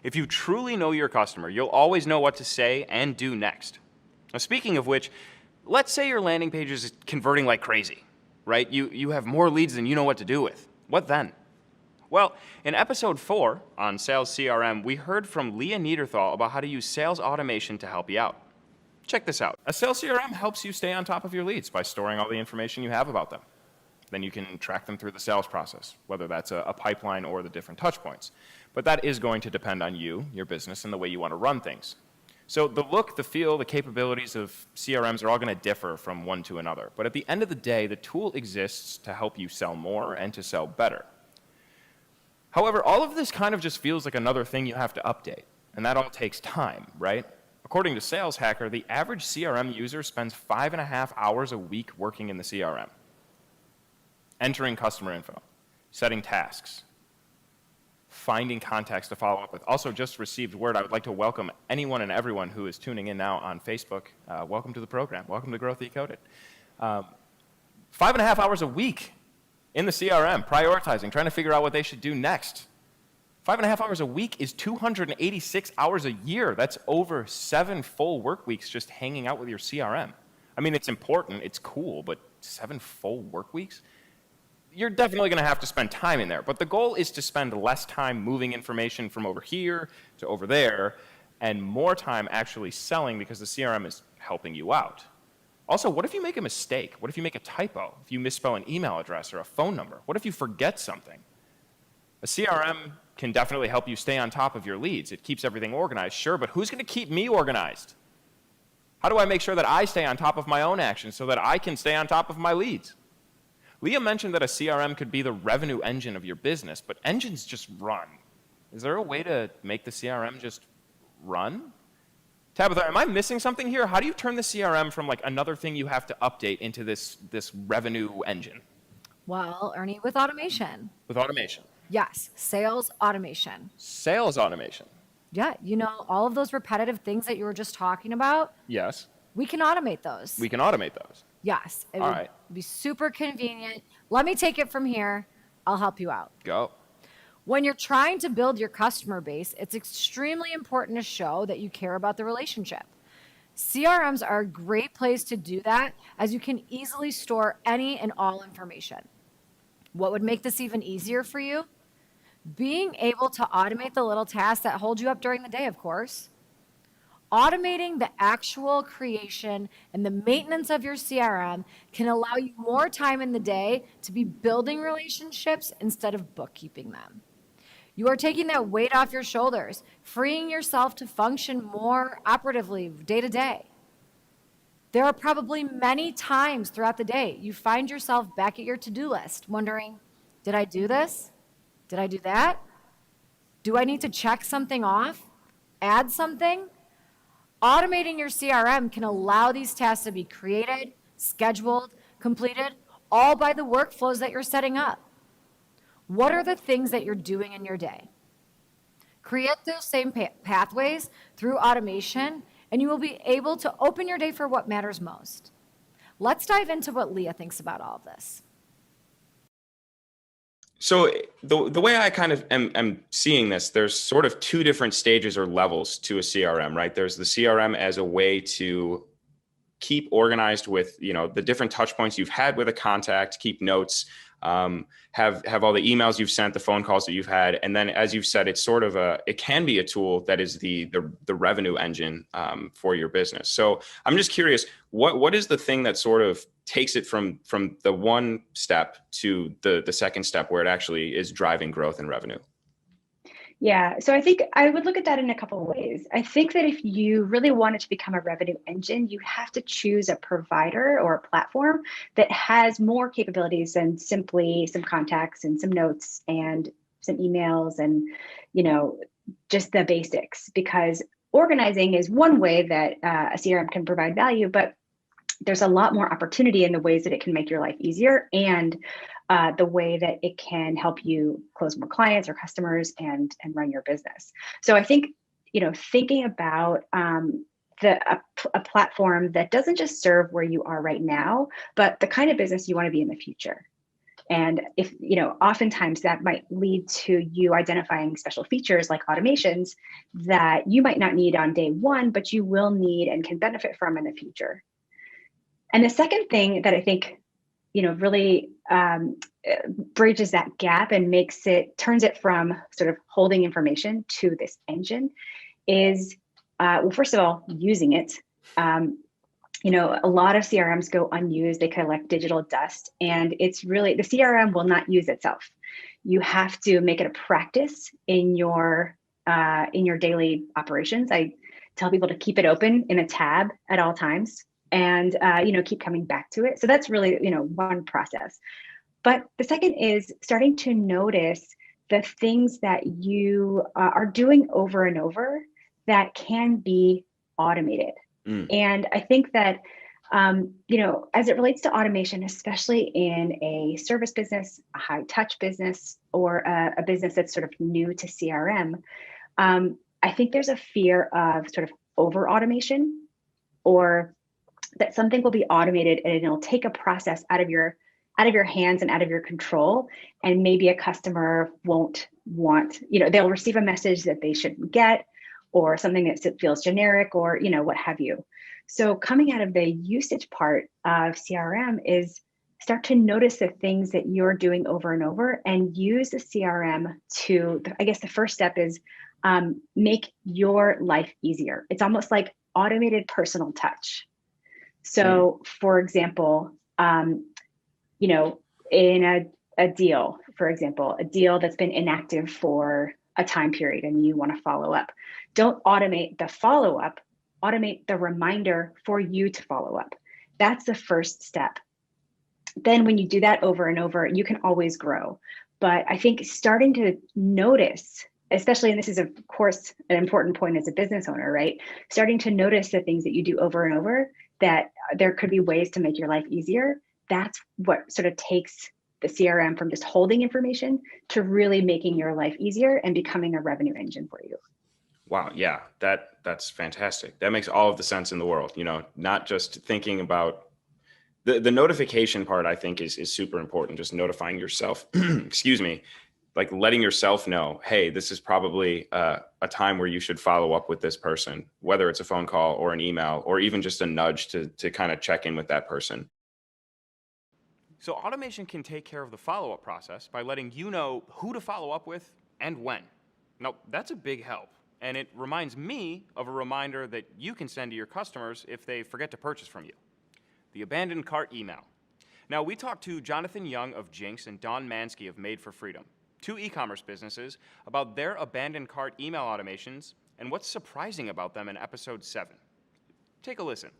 If you truly know your customer, you'll always know what to say and do next. Now, speaking of which, let's say your landing page is converting like crazy, right? You have more leads than you know what to do with. What then? Well, in episode 4 on Sales CRM, we heard from Leah Neaderthal about how to use sales automation to help you out. Check this out. A sales CRM helps you stay on top of your leads by storing all the information you have about them. Then you can track them through the sales process, whether that's a pipeline or the different touch points. But that is going to depend on you, your business, and the way you want to run things. So the look, the feel, the capabilities of CRMs are all going to differ from one to another. But at the end of the day, the tool exists to help you sell more and to sell better. However, all of this kind of just feels like another thing you have to update. And that all takes time, right? According to Sales Hacker, the average CRM user spends 5.5 hours a week working in the CRM. Entering customer info, setting tasks, finding contacts to follow up with. Also just received word, I would like to welcome anyone and everyone who is tuning in now on Facebook. Welcome to the program. Welcome to Growth Decoded. 5.5 hours a week in the CRM, prioritizing, trying to figure out what they should do next. 5.5 hours a week is 286 hours a year. That's over 7 full work weeks just hanging out with your CRM. I mean, it's important, it's cool, but 7 full work weeks? You're definitely going to have to spend time in there. But the goal is to spend less time moving information from over here to over there and more time actually selling because the CRM is helping you out. Also, what if you make a mistake? What if you make a typo? If you misspell an email address or a phone number? What if you forget something? A CRM can definitely help you stay on top of your leads. It keeps everything organized, sure, but who's going to keep me organized? How do I make sure that I stay on top of my own actions so that I can stay on top of my leads? Leah mentioned that a CRM could be the revenue engine of your business, but engines just run. Is there a way to make the CRM just run? Tabitha, am I missing something here? How do you turn the CRM from like another thing you have to update into this revenue engine? Well, Ernie, with automation. With automation. Yes, sales automation. Sales automation. Yeah, all of those repetitive things that you were just talking about, Yes. we can automate those. We can automate those. Yes, it All would right. be super convenient. Let me take it from here. I'll help you out. Go. When you're trying to build your customer base, it's extremely important to show that you care about the relationship. CRMs are a great place to do that, as you can easily store any and all information. What would make this even easier for you? Being able to automate the little tasks that hold you up during the day, of course. Automating the actual creation and the maintenance of your CRM can allow you more time in the day to be building relationships instead of bookkeeping them. You are taking that weight off your shoulders, freeing yourself to function more operatively day to day. There are probably many times throughout the day you find yourself back at your to-do list wondering, did I do this? Did I do that? Do I need to check something off? Add something? Automating your CRM can allow these tasks to be created, scheduled, completed, all by the workflows that you're setting up. What are the things that you're doing in your day? Create those same pathways through automation, and you will be able to open your day for what matters most. Let's dive into what Leah thinks about all of this. So the way I kind of am seeing this, there's sort of two different stages or levels to a CRM, right? There's the CRM as a way to keep organized with, the different touch points you've had with a contact, keep notes, have all the emails you've sent, the phone calls that you've had. And then, as you've said, it's sort of it can be a tool that is the revenue engine for your business. So I'm just curious, what is the thing that sort of takes it from the one step to the second step where it actually is driving growth and revenue? Yeah, so I think I would look at that in a couple of ways. I think that if you really want it to become a revenue engine, you have to choose a provider or a platform that has more capabilities than simply some contacts and some notes and some emails and, just the basics. Because organizing is one way that a CRM can provide value, but there's a lot more opportunity in the ways that it can make your life easier and the way that it can help you close more clients or customers and run your business. So I think, thinking about a platform that doesn't just serve where you are right now, but the kind of business you want to be in the future. And if, oftentimes that might lead to you identifying special features like automations that you might not need on day one, but you will need and can benefit from in the future. And the second thing that I think, really bridges that gap and turns it from sort of holding information to this engine is, well, first of all, using it. A lot of CRMs go unused, they collect digital dust, and it's really, the CRM will not use itself. You have to make it a practice in your daily operations. I tell people to keep it open in a tab at all times and, keep coming back to it. So that's really, one process. But the second is starting to notice the things that you are doing over and over that can be automated. And I think that, as it relates to automation, especially in a service business, a high touch business, or a business that's sort of new to CRM, I think there's a fear of sort of over automation, or that something will be automated and it'll take a process out of your hands and out of your control. And maybe a customer won't want, they'll receive a message that they shouldn't get, or something that feels generic, or, what have you. So coming out of the usage part of CRM is start to notice the things that you're doing over and over and use the CRM to, I guess the first step is make your life easier. It's almost like automated personal touch. So for example, in a deal, for example, a deal that's been inactive for a time period and you want to follow up. Don't automate the follow-up, automate the reminder for you to follow up. That's the first step. Then when you do that over and over, you can always grow. But I think starting to notice, especially, and this is of course an important point as a business owner, right? Starting to notice the things that you do over and over, that there could be ways to make your life easier. That's what sort of takes the CRM from just holding information to really making your life easier and becoming a revenue engine for you. Wow. Yeah, that's fantastic. That makes all of the sense in the world. Not just thinking about the notification part, I think is super important. Just notifying yourself, excuse me, like letting yourself know, hey, this is probably a time where you should follow up with this person, whether it's a phone call or an email, or even just a nudge to kind of check in with that person. So automation can take care of the follow-up process by letting you know who to follow up with and when. Now, that's a big help. And it reminds me of a reminder that you can send to your customers if they forget to purchase from you. The abandoned cart email. Now, we talked to Jonathan Young of Jinx and Don Mansky of Made for Freedom, two e-commerce businesses, about their abandoned cart email automations and what's surprising about them in episode 7. Take a listen.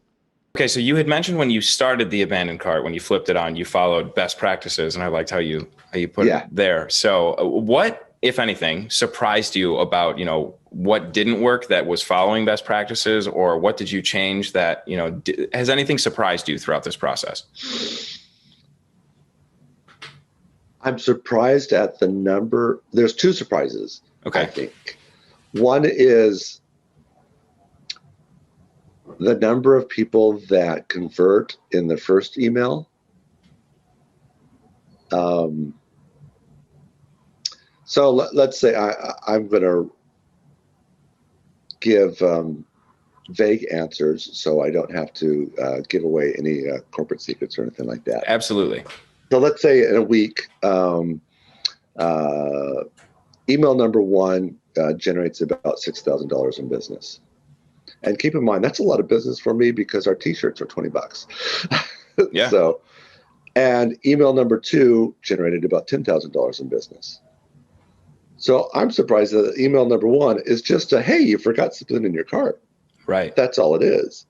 Okay, so you had mentioned when you started the abandoned cart, when you flipped it on, you followed best practices, and I liked how you put it there. So what, if anything, surprised you about, what didn't work that was following best practices, or what did you change that, has anything surprised you throughout this process? I'm surprised at the number. There's two surprises, okay. I think. One is the number of people that convert in the first email. So let's say I'm going to give vague answers so I don't have to give away any corporate secrets or anything like that. Absolutely. So let's say in a week, email number 1 generates about $6,000 in business. And keep in mind, that's a lot of business for me because our t-shirts are $20. Yeah. So, and email number 2 generated about $10,000 in business. So I'm surprised that email number 1 is just a, hey, you forgot something in your cart. Right. That's all it is.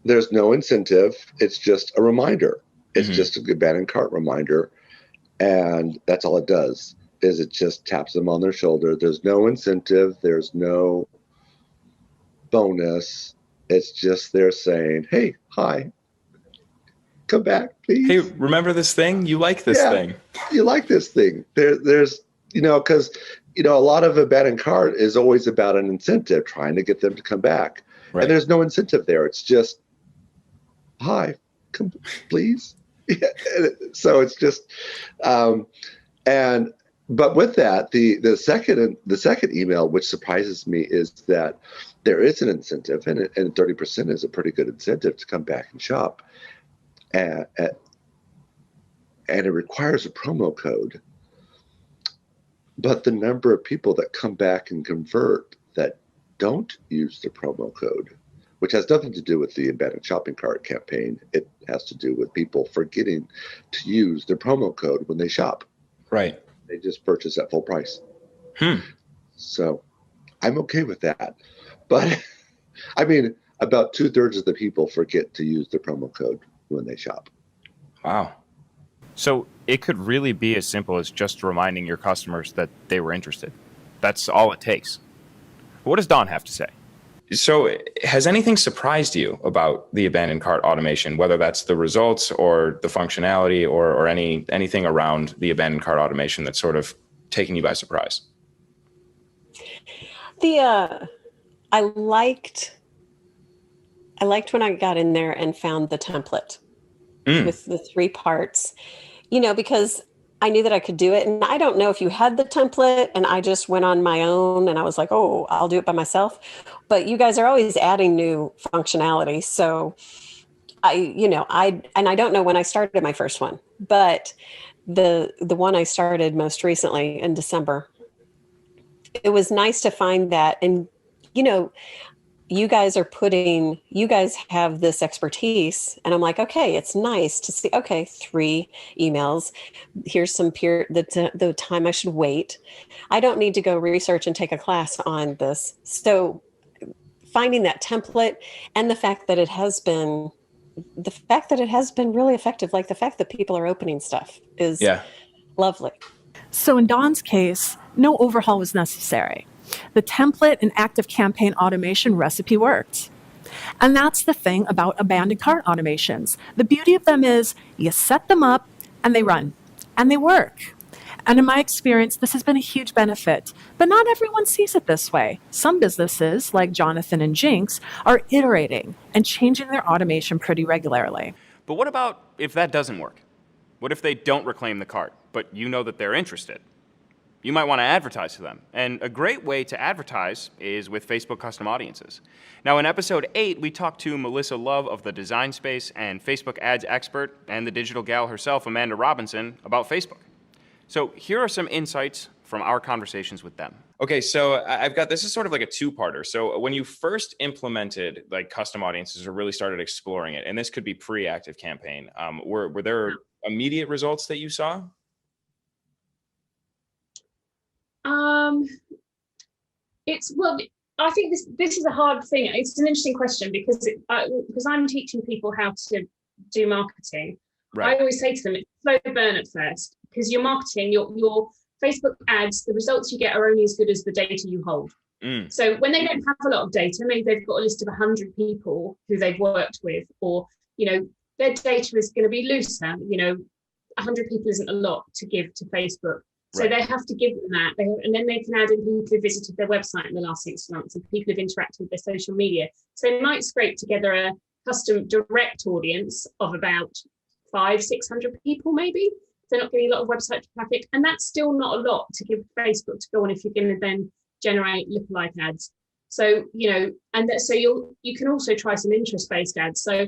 There's no incentive. It's just a reminder. It's just a abandoned cart reminder. And that's all it does, is it just taps them on their shoulder. There's no incentive. There's no bonus. It's just they're saying, hey, hi, come back, please. Hey, remember this thing? You like this thing. You like this thing. There's, because, a lot of abandoned cart is always about an incentive, trying to get them to come back. Right. And there's no incentive there. It's just, hi, come, please. So it's just, but with that, the second email, which surprises me, is that there is an incentive, and 30% is a pretty good incentive to come back and shop, and it requires a promo code. But the number of people that come back and convert that don't use the promo code, which has nothing to do with the abandoned shopping cart campaign, it has to do with people forgetting to use their promo code when they shop. Right. They just purchase at full price. So I'm okay with that. But I mean, about 2/3 of the people forget to use the promo code when they shop. Wow. So it could really be as simple as just reminding your customers that they were interested. That's all it takes. What does Dawn have to say? So has anything surprised you about the abandoned cart automation, whether that's the results or the functionality or anything around the abandoned cart automation that's sort of taken you by surprise? I liked when I got in there and found the template with the 3 parts, because I knew that I could do it. And I don't know if you had the template and I just went on my own and I was like, oh, I'll do it by myself. But you guys are always adding new functionality. So I don't know when I started my first one, but the one I started most recently in December, it was nice to find that. And, you guys have this expertise, and I'm like, okay, it's nice to see, okay, 3 emails. Here's some the time I should wait. I don't need to go research and take a class on this. So finding that template, and the fact that it has been really effective, like the fact that people are opening stuff is lovely. So in Dawn's case, no overhaul was necessary. The template and ActiveCampaign automation recipe worked. And that's the thing about abandoned cart automations. The beauty of them is you set them up and they run and they work. And in my experience, this has been a huge benefit, but not everyone sees it this way. Some businesses, like Jonathan and Jinx, are iterating and changing their automation pretty regularly. But what about if that doesn't work? What if they don't reclaim the cart, but you know that they're interested? You might want to advertise to them. And a great way to advertise is with Facebook custom audiences. Now, in episode 8, we talked to Melissa Love of The Design Space and Facebook ads expert and the digital gal herself, Amanda Robinson, about Facebook. So here are some insights from our conversations with them. Okay, so I've got, this is sort of like a two-parter. So when you first implemented like custom audiences or really started exploring it, and this could be pre-ActiveCampaign, were there immediate results that you saw? I think this is a hard thing. It's an interesting question because I'm teaching people how to do marketing. Right. I always say to them, it's slow burn at first, because your marketing, your Facebook ads, the results you get are only as good as the data you hold. So when they don't have a lot of data, maybe they've got a list of 100 people who they've worked with, or, their data is going to be looser. 100 people isn't a lot to give to Facebook. So they have to give them that. And then they can add in people who visited their website in the last 6 months and people who've interacted with their social media. So they might scrape together a custom direct audience of about 500-600 people, maybe. They're not getting a lot of website traffic. And that's still not a lot to give Facebook to go on if you're going to then generate lookalike ads. So, so you can also try some interest-based ads. So,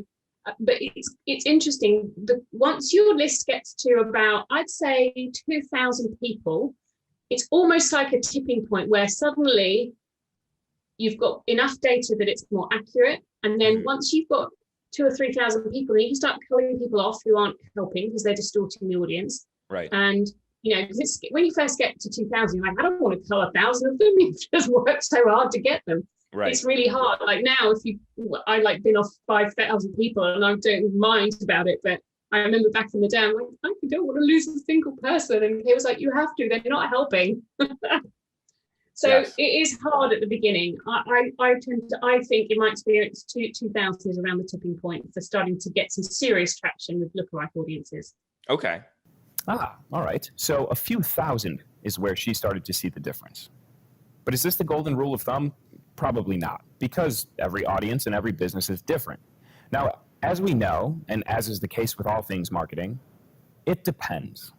but it's interesting. Once your list gets to about, I'd say 2,000 people, it's almost like a tipping point where suddenly you've got enough data that it's more accurate. And then once you've got 2,000 or 3,000 people, then you can start culling people off who aren't helping because they're distorting the audience. Right. And when you first get to 2,000, you're like, I don't want to cull 1,000 of them. You've just worked so hard to get them. Right. It's really hard. Like now, I been off 5,000 people and I don't mind about it. But I remember back in the day, I'm like, I don't want to lose a single person. And he was like, you have to, they're not helping. So It is hard at the beginning. I think in my experience, 2,000 is around the tipping point for starting to get some serious traction with lookalike audiences. Okay. All right. So a few thousand is where she started to see the difference. But is this the golden rule of thumb? Probably not, because every audience and every business is different. Now, as we know, and as is the case with all things marketing, it depends.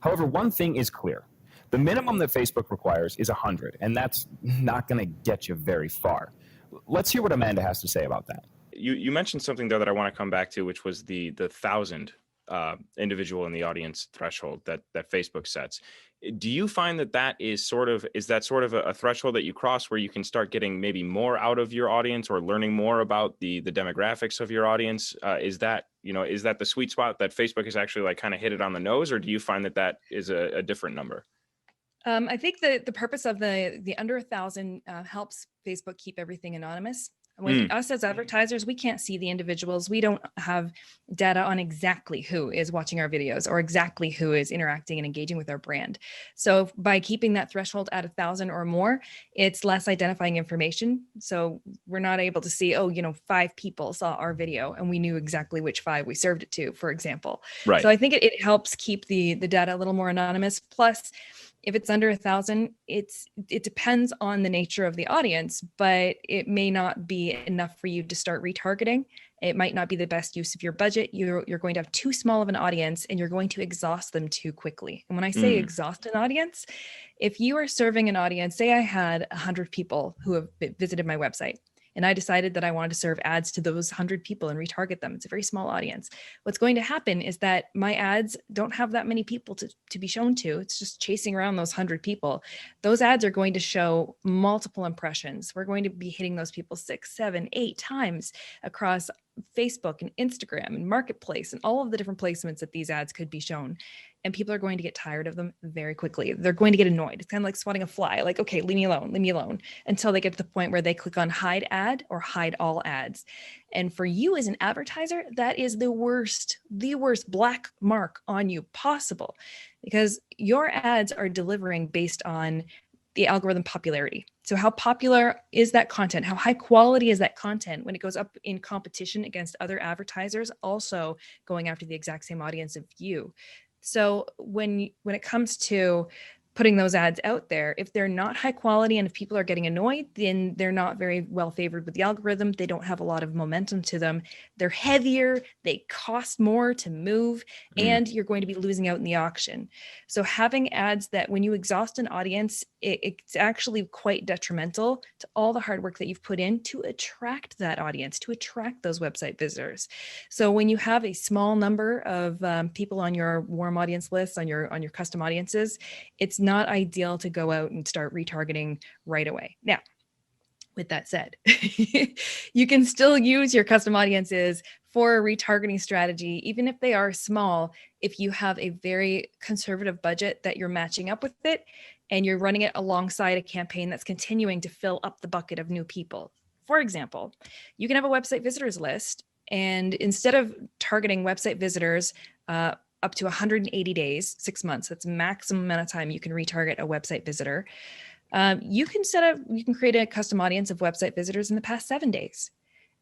However, one thing is clear. The minimum that Facebook requires is 100, and that's not going to get you very far. Let's hear what Amanda has to say about that. You mentioned something there that I want to come back to, which was the 1,000 individual in the audience threshold that Facebook sets. Do you find that is sort of a threshold that you cross where you can start getting maybe more out of your audience or learning more about the demographics of your audience? Is that the sweet spot that Facebook is actually like kind of hit it on the nose, or do you find that is a different number? I think the purpose of the under 1,000 helps Facebook keep everything anonymous. When us as advertisers, we can't see the individuals. We don't have data on exactly who is watching our videos or exactly who is interacting and engaging with our brand. So by keeping that threshold at 1,000 or more, it's less identifying information. So we're not able to see, 5 people saw our video and we knew exactly which 5 we served it to, for example. Right. So I think it helps keep the data a little more anonymous. Plus, if it's under 1,000, it depends on the nature of the audience, but it may not be enough for you to start retargeting. It might not be the best use of your budget. You're going to have too small of an audience and you're going to exhaust them too quickly. And when I say exhaust an audience, if you are serving an audience, say I had 100 people who have visited my website And I decided that I wanted to serve ads to those 100 people and retarget them. It's a very small audience. What's going to happen is that my ads don't have that many people to be shown to. It's just chasing around those 100 people. Those ads are going to show multiple impressions. We're going to be hitting those people 6, 7, 8 times across Facebook and Instagram and Marketplace and all of the different placements that these ads could be shown. And people are going to get tired of them very quickly. They're going to get annoyed. It's kind of like swatting a fly, like, okay, leave me alone, until they get to the point where they click on hide ad or hide all ads. And for you as an advertiser, that is the worst black mark on you possible, because your ads are delivering based on the algorithm popularity. So how popular is that content? How high quality is that content when it goes up in competition against other advertisers also going after the exact same audience of you? So when it comes to putting those ads out there, if they're not high quality and if people are getting annoyed, then they're not very well favored with the algorithm. They don't have a lot of momentum to them. They're heavier, they cost more to move, and you're going to be losing out in the auction. So having ads that when you exhaust an audience, it's actually quite detrimental to all the hard work that you've put in to attract that audience, to attract those website visitors. So when you have a small number of people on your warm audience list, on your custom audiences, it's not ideal to go out and start retargeting right away. Now, with that said, you can still use your custom audiences for a retargeting strategy, even if they are small, if you have a very conservative budget that you're matching up with it and you're running it alongside a campaign that's continuing to fill up the bucket of new people. For example, you can have a website visitors list, and instead of targeting website visitors up to 180 days, 6 months, that's the maximum amount of time you can retarget a website visitor. You can create a custom audience of website visitors in the past 7 days.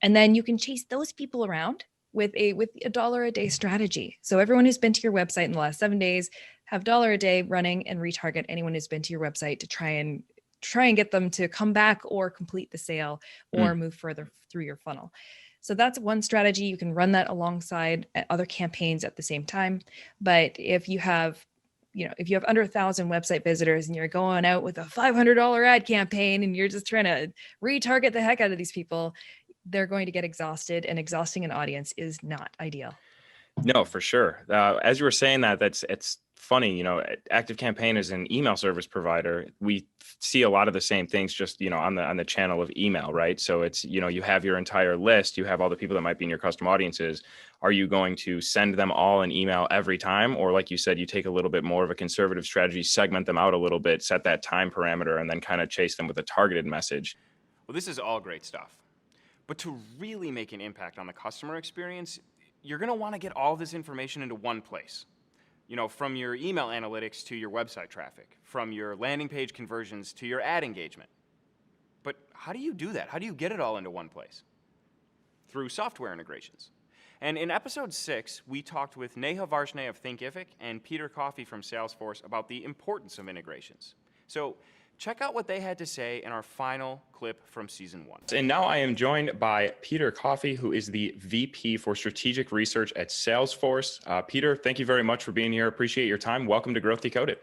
And then you can chase those people around with a $1 a day strategy. So everyone who's been to your website in the last 7 days, have $1 a day running and retarget anyone who's been to your website to try and get them to come back or complete the sale or move further through your funnel. So that's one strategy. You can run that alongside other campaigns at the same time. But if you have under 1,000 website visitors and you're going out with a $500 ad campaign and you're just trying to retarget the heck out of these people, they're going to get exhausted, and exhausting an audience is not ideal. No, for sure. As you were saying that, it's funny, ActiveCampaign is an email service provider. We see a lot of the same things just, on the channel of email, right? So it's, you have your entire list, you have all the people that might be in your custom audiences. Are you going to send them all an email every time? Or like you said, you take a little bit more of a conservative strategy, segment them out a little bit, set that time parameter, and then kind of chase them with a targeted message. Well, this is all great stuff. But to really make an impact on the customer experience, you're going to want to get all this information into one place. From your email analytics to your website traffic, from your landing page conversions to your ad engagement. But how do you do that? How do you get it all into one place? Through software integrations. And in episode 6, we talked with Neha Varshnaya of Thinkific and Peter Coffey from Salesforce about the importance of integrations. So check out what they had to say in our final clip from season 1. And now I am joined by Peter Coffey, who is the VP for Strategic Research at Salesforce. Peter, thank you very much for being here. Appreciate your time. Welcome to Growth Decoded.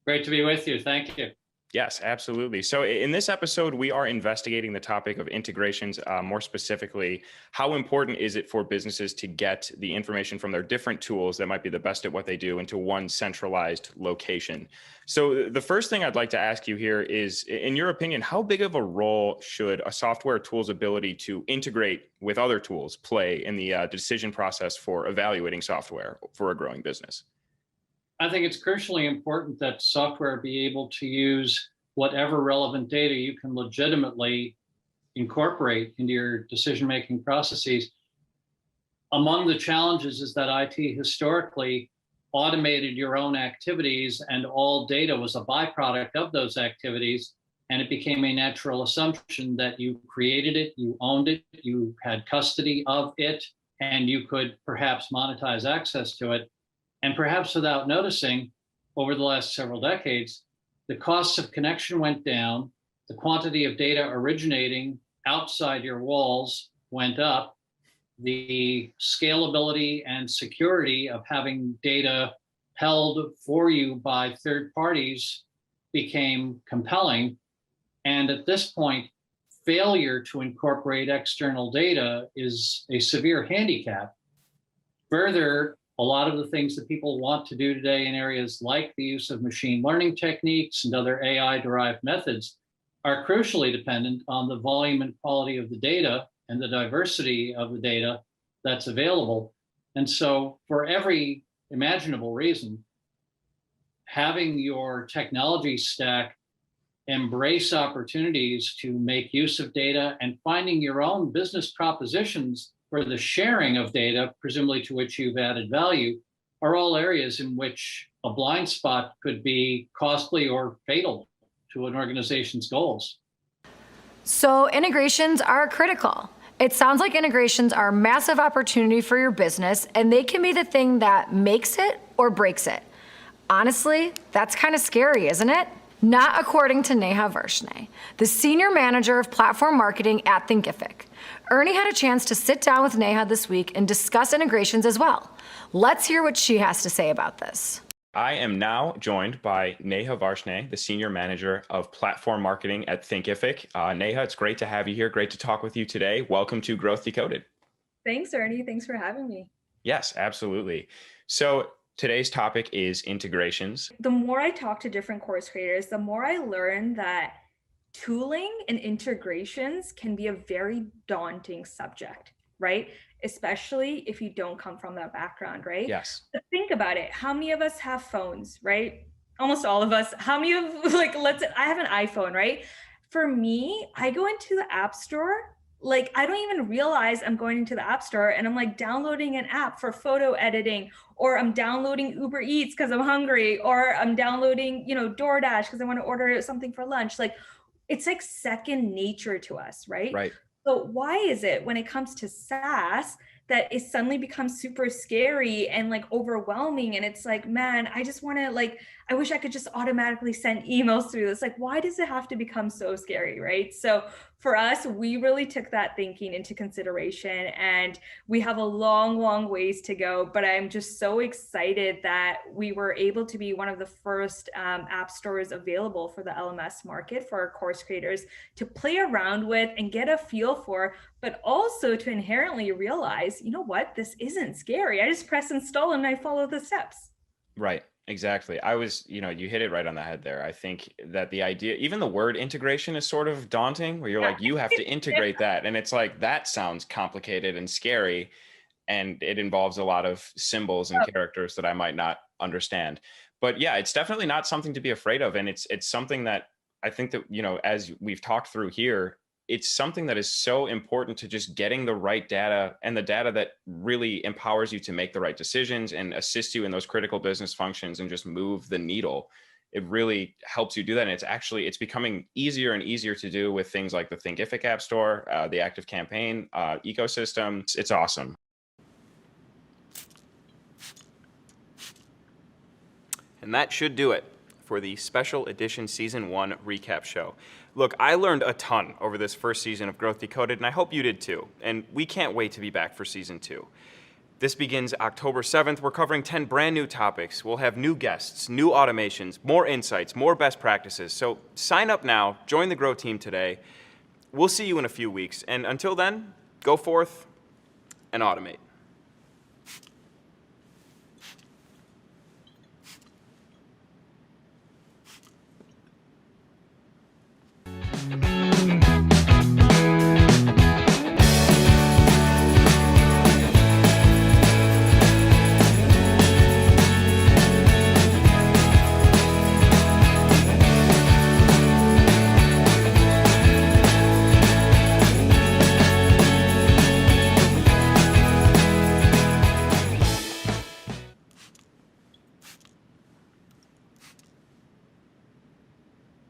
Great to be with you. Thank you. Yes, absolutely. So in this episode, we are investigating the topic of integrations. More specifically, how important is it for businesses to get the information from their different tools that might be the best at what they do into one centralized location? So the first thing I'd like to ask you here is, in your opinion, how big of a role should a software tool's ability to integrate with other tools play in the decision process for evaluating software for a growing business? I think it's crucially important that software be able to use whatever relevant data you can legitimately incorporate into your decision-making processes. Among the challenges is that IT historically automated your own activities, and all data was a byproduct of those activities, and it became a natural assumption that you created it, you owned it, you had custody of it, and you could perhaps monetize access to it. And perhaps without noticing, over the last several decades, the costs of connection went down, the quantity of data originating outside your walls went up, the scalability and security of having data held for you by third parties became compelling. And at this point, failure to incorporate external data is a severe handicap. Further, a lot of the things that people want to do today in areas like the use of machine learning techniques and other AI-derived methods are crucially dependent on the volume and quality of the data and the diversity of the data that's available. And so for every imaginable reason, having your technology stack embrace opportunities to make use of data and finding your own business propositions for the sharing of data, presumably to which you've added value, are all areas in which a blind spot could be costly or fatal to an organization's goals. So integrations are critical. It sounds like integrations are a massive opportunity for your business, and they can be the thing that makes it or breaks it. Honestly, that's kind of scary, isn't it? Not according to Neha Varshnaya, the Senior Manager of Platform Marketing at Thinkific. Ernie had a chance to sit down with Neha this week and discuss integrations as well. Let's hear what she has to say about this. I am now joined by Neha Varshnaya, the Senior Manager of Platform Marketing at Thinkific. Neha, it's great to have you here. Great to talk with you today. Welcome to Growth Decoded. Thanks, Ernie. Thanks for having me. Yes, absolutely. So today's topic is integrations. The more I talk to different course creators, the more I learn that tooling and integrations can be a very daunting subject, right? Especially if you don't come from that background, right? Yes. But think about it. How many of us have phones, right? Almost all of us. How many of, I have an iPhone, right? For me, I go into the App Store, I don't even realize I'm going into the App Store and I'm downloading an app for photo editing, or I'm downloading Uber Eats because I'm hungry, or I'm downloading, DoorDash because I want to order something for lunch. It's second nature to us, right? Right. So why is it when it comes to SaaS that it suddenly becomes super scary and overwhelming? And it's man, I just want to I wish I could just automatically send emails through this. Why does it have to become so scary, right? So for us, we really took that thinking into consideration, and we have a long, long ways to go. But I'm just so excited that we were able to be one of the first app stores available for the LMS market for our course creators to play around with and get a feel for, but also to inherently realize, you know what, this isn't scary. I just press install and I follow the steps. Right. Exactly. You hit it right on the head there. I think that the idea, even the word integration is sort of daunting, where you're you have to integrate that. And it's that sounds complicated and scary. And it involves a lot of symbols and characters that I might not understand. But yeah, it's definitely not something to be afraid of. And it's something that I think that, as we've talked through here, it's something that is so important to just getting the right data, and the data that really empowers you to make the right decisions and assist you in those critical business functions and just move the needle. It really helps you do that. And it's becoming easier and easier to do with things like the Thinkific App Store, the ActiveCampaign ecosystem. It's awesome. And that should do it for the special edition Season 1 recap show. Look, I learned a ton over this first season of Growth Decoded, and I hope you did too. And we can't wait to be back for Season 2. This begins October 7th. We're covering 10 brand new topics. We'll have new guests, new automations, more insights, more best practices. So sign up now, join the Grow team today. We'll see you in a few weeks. And until then, go forth and automate.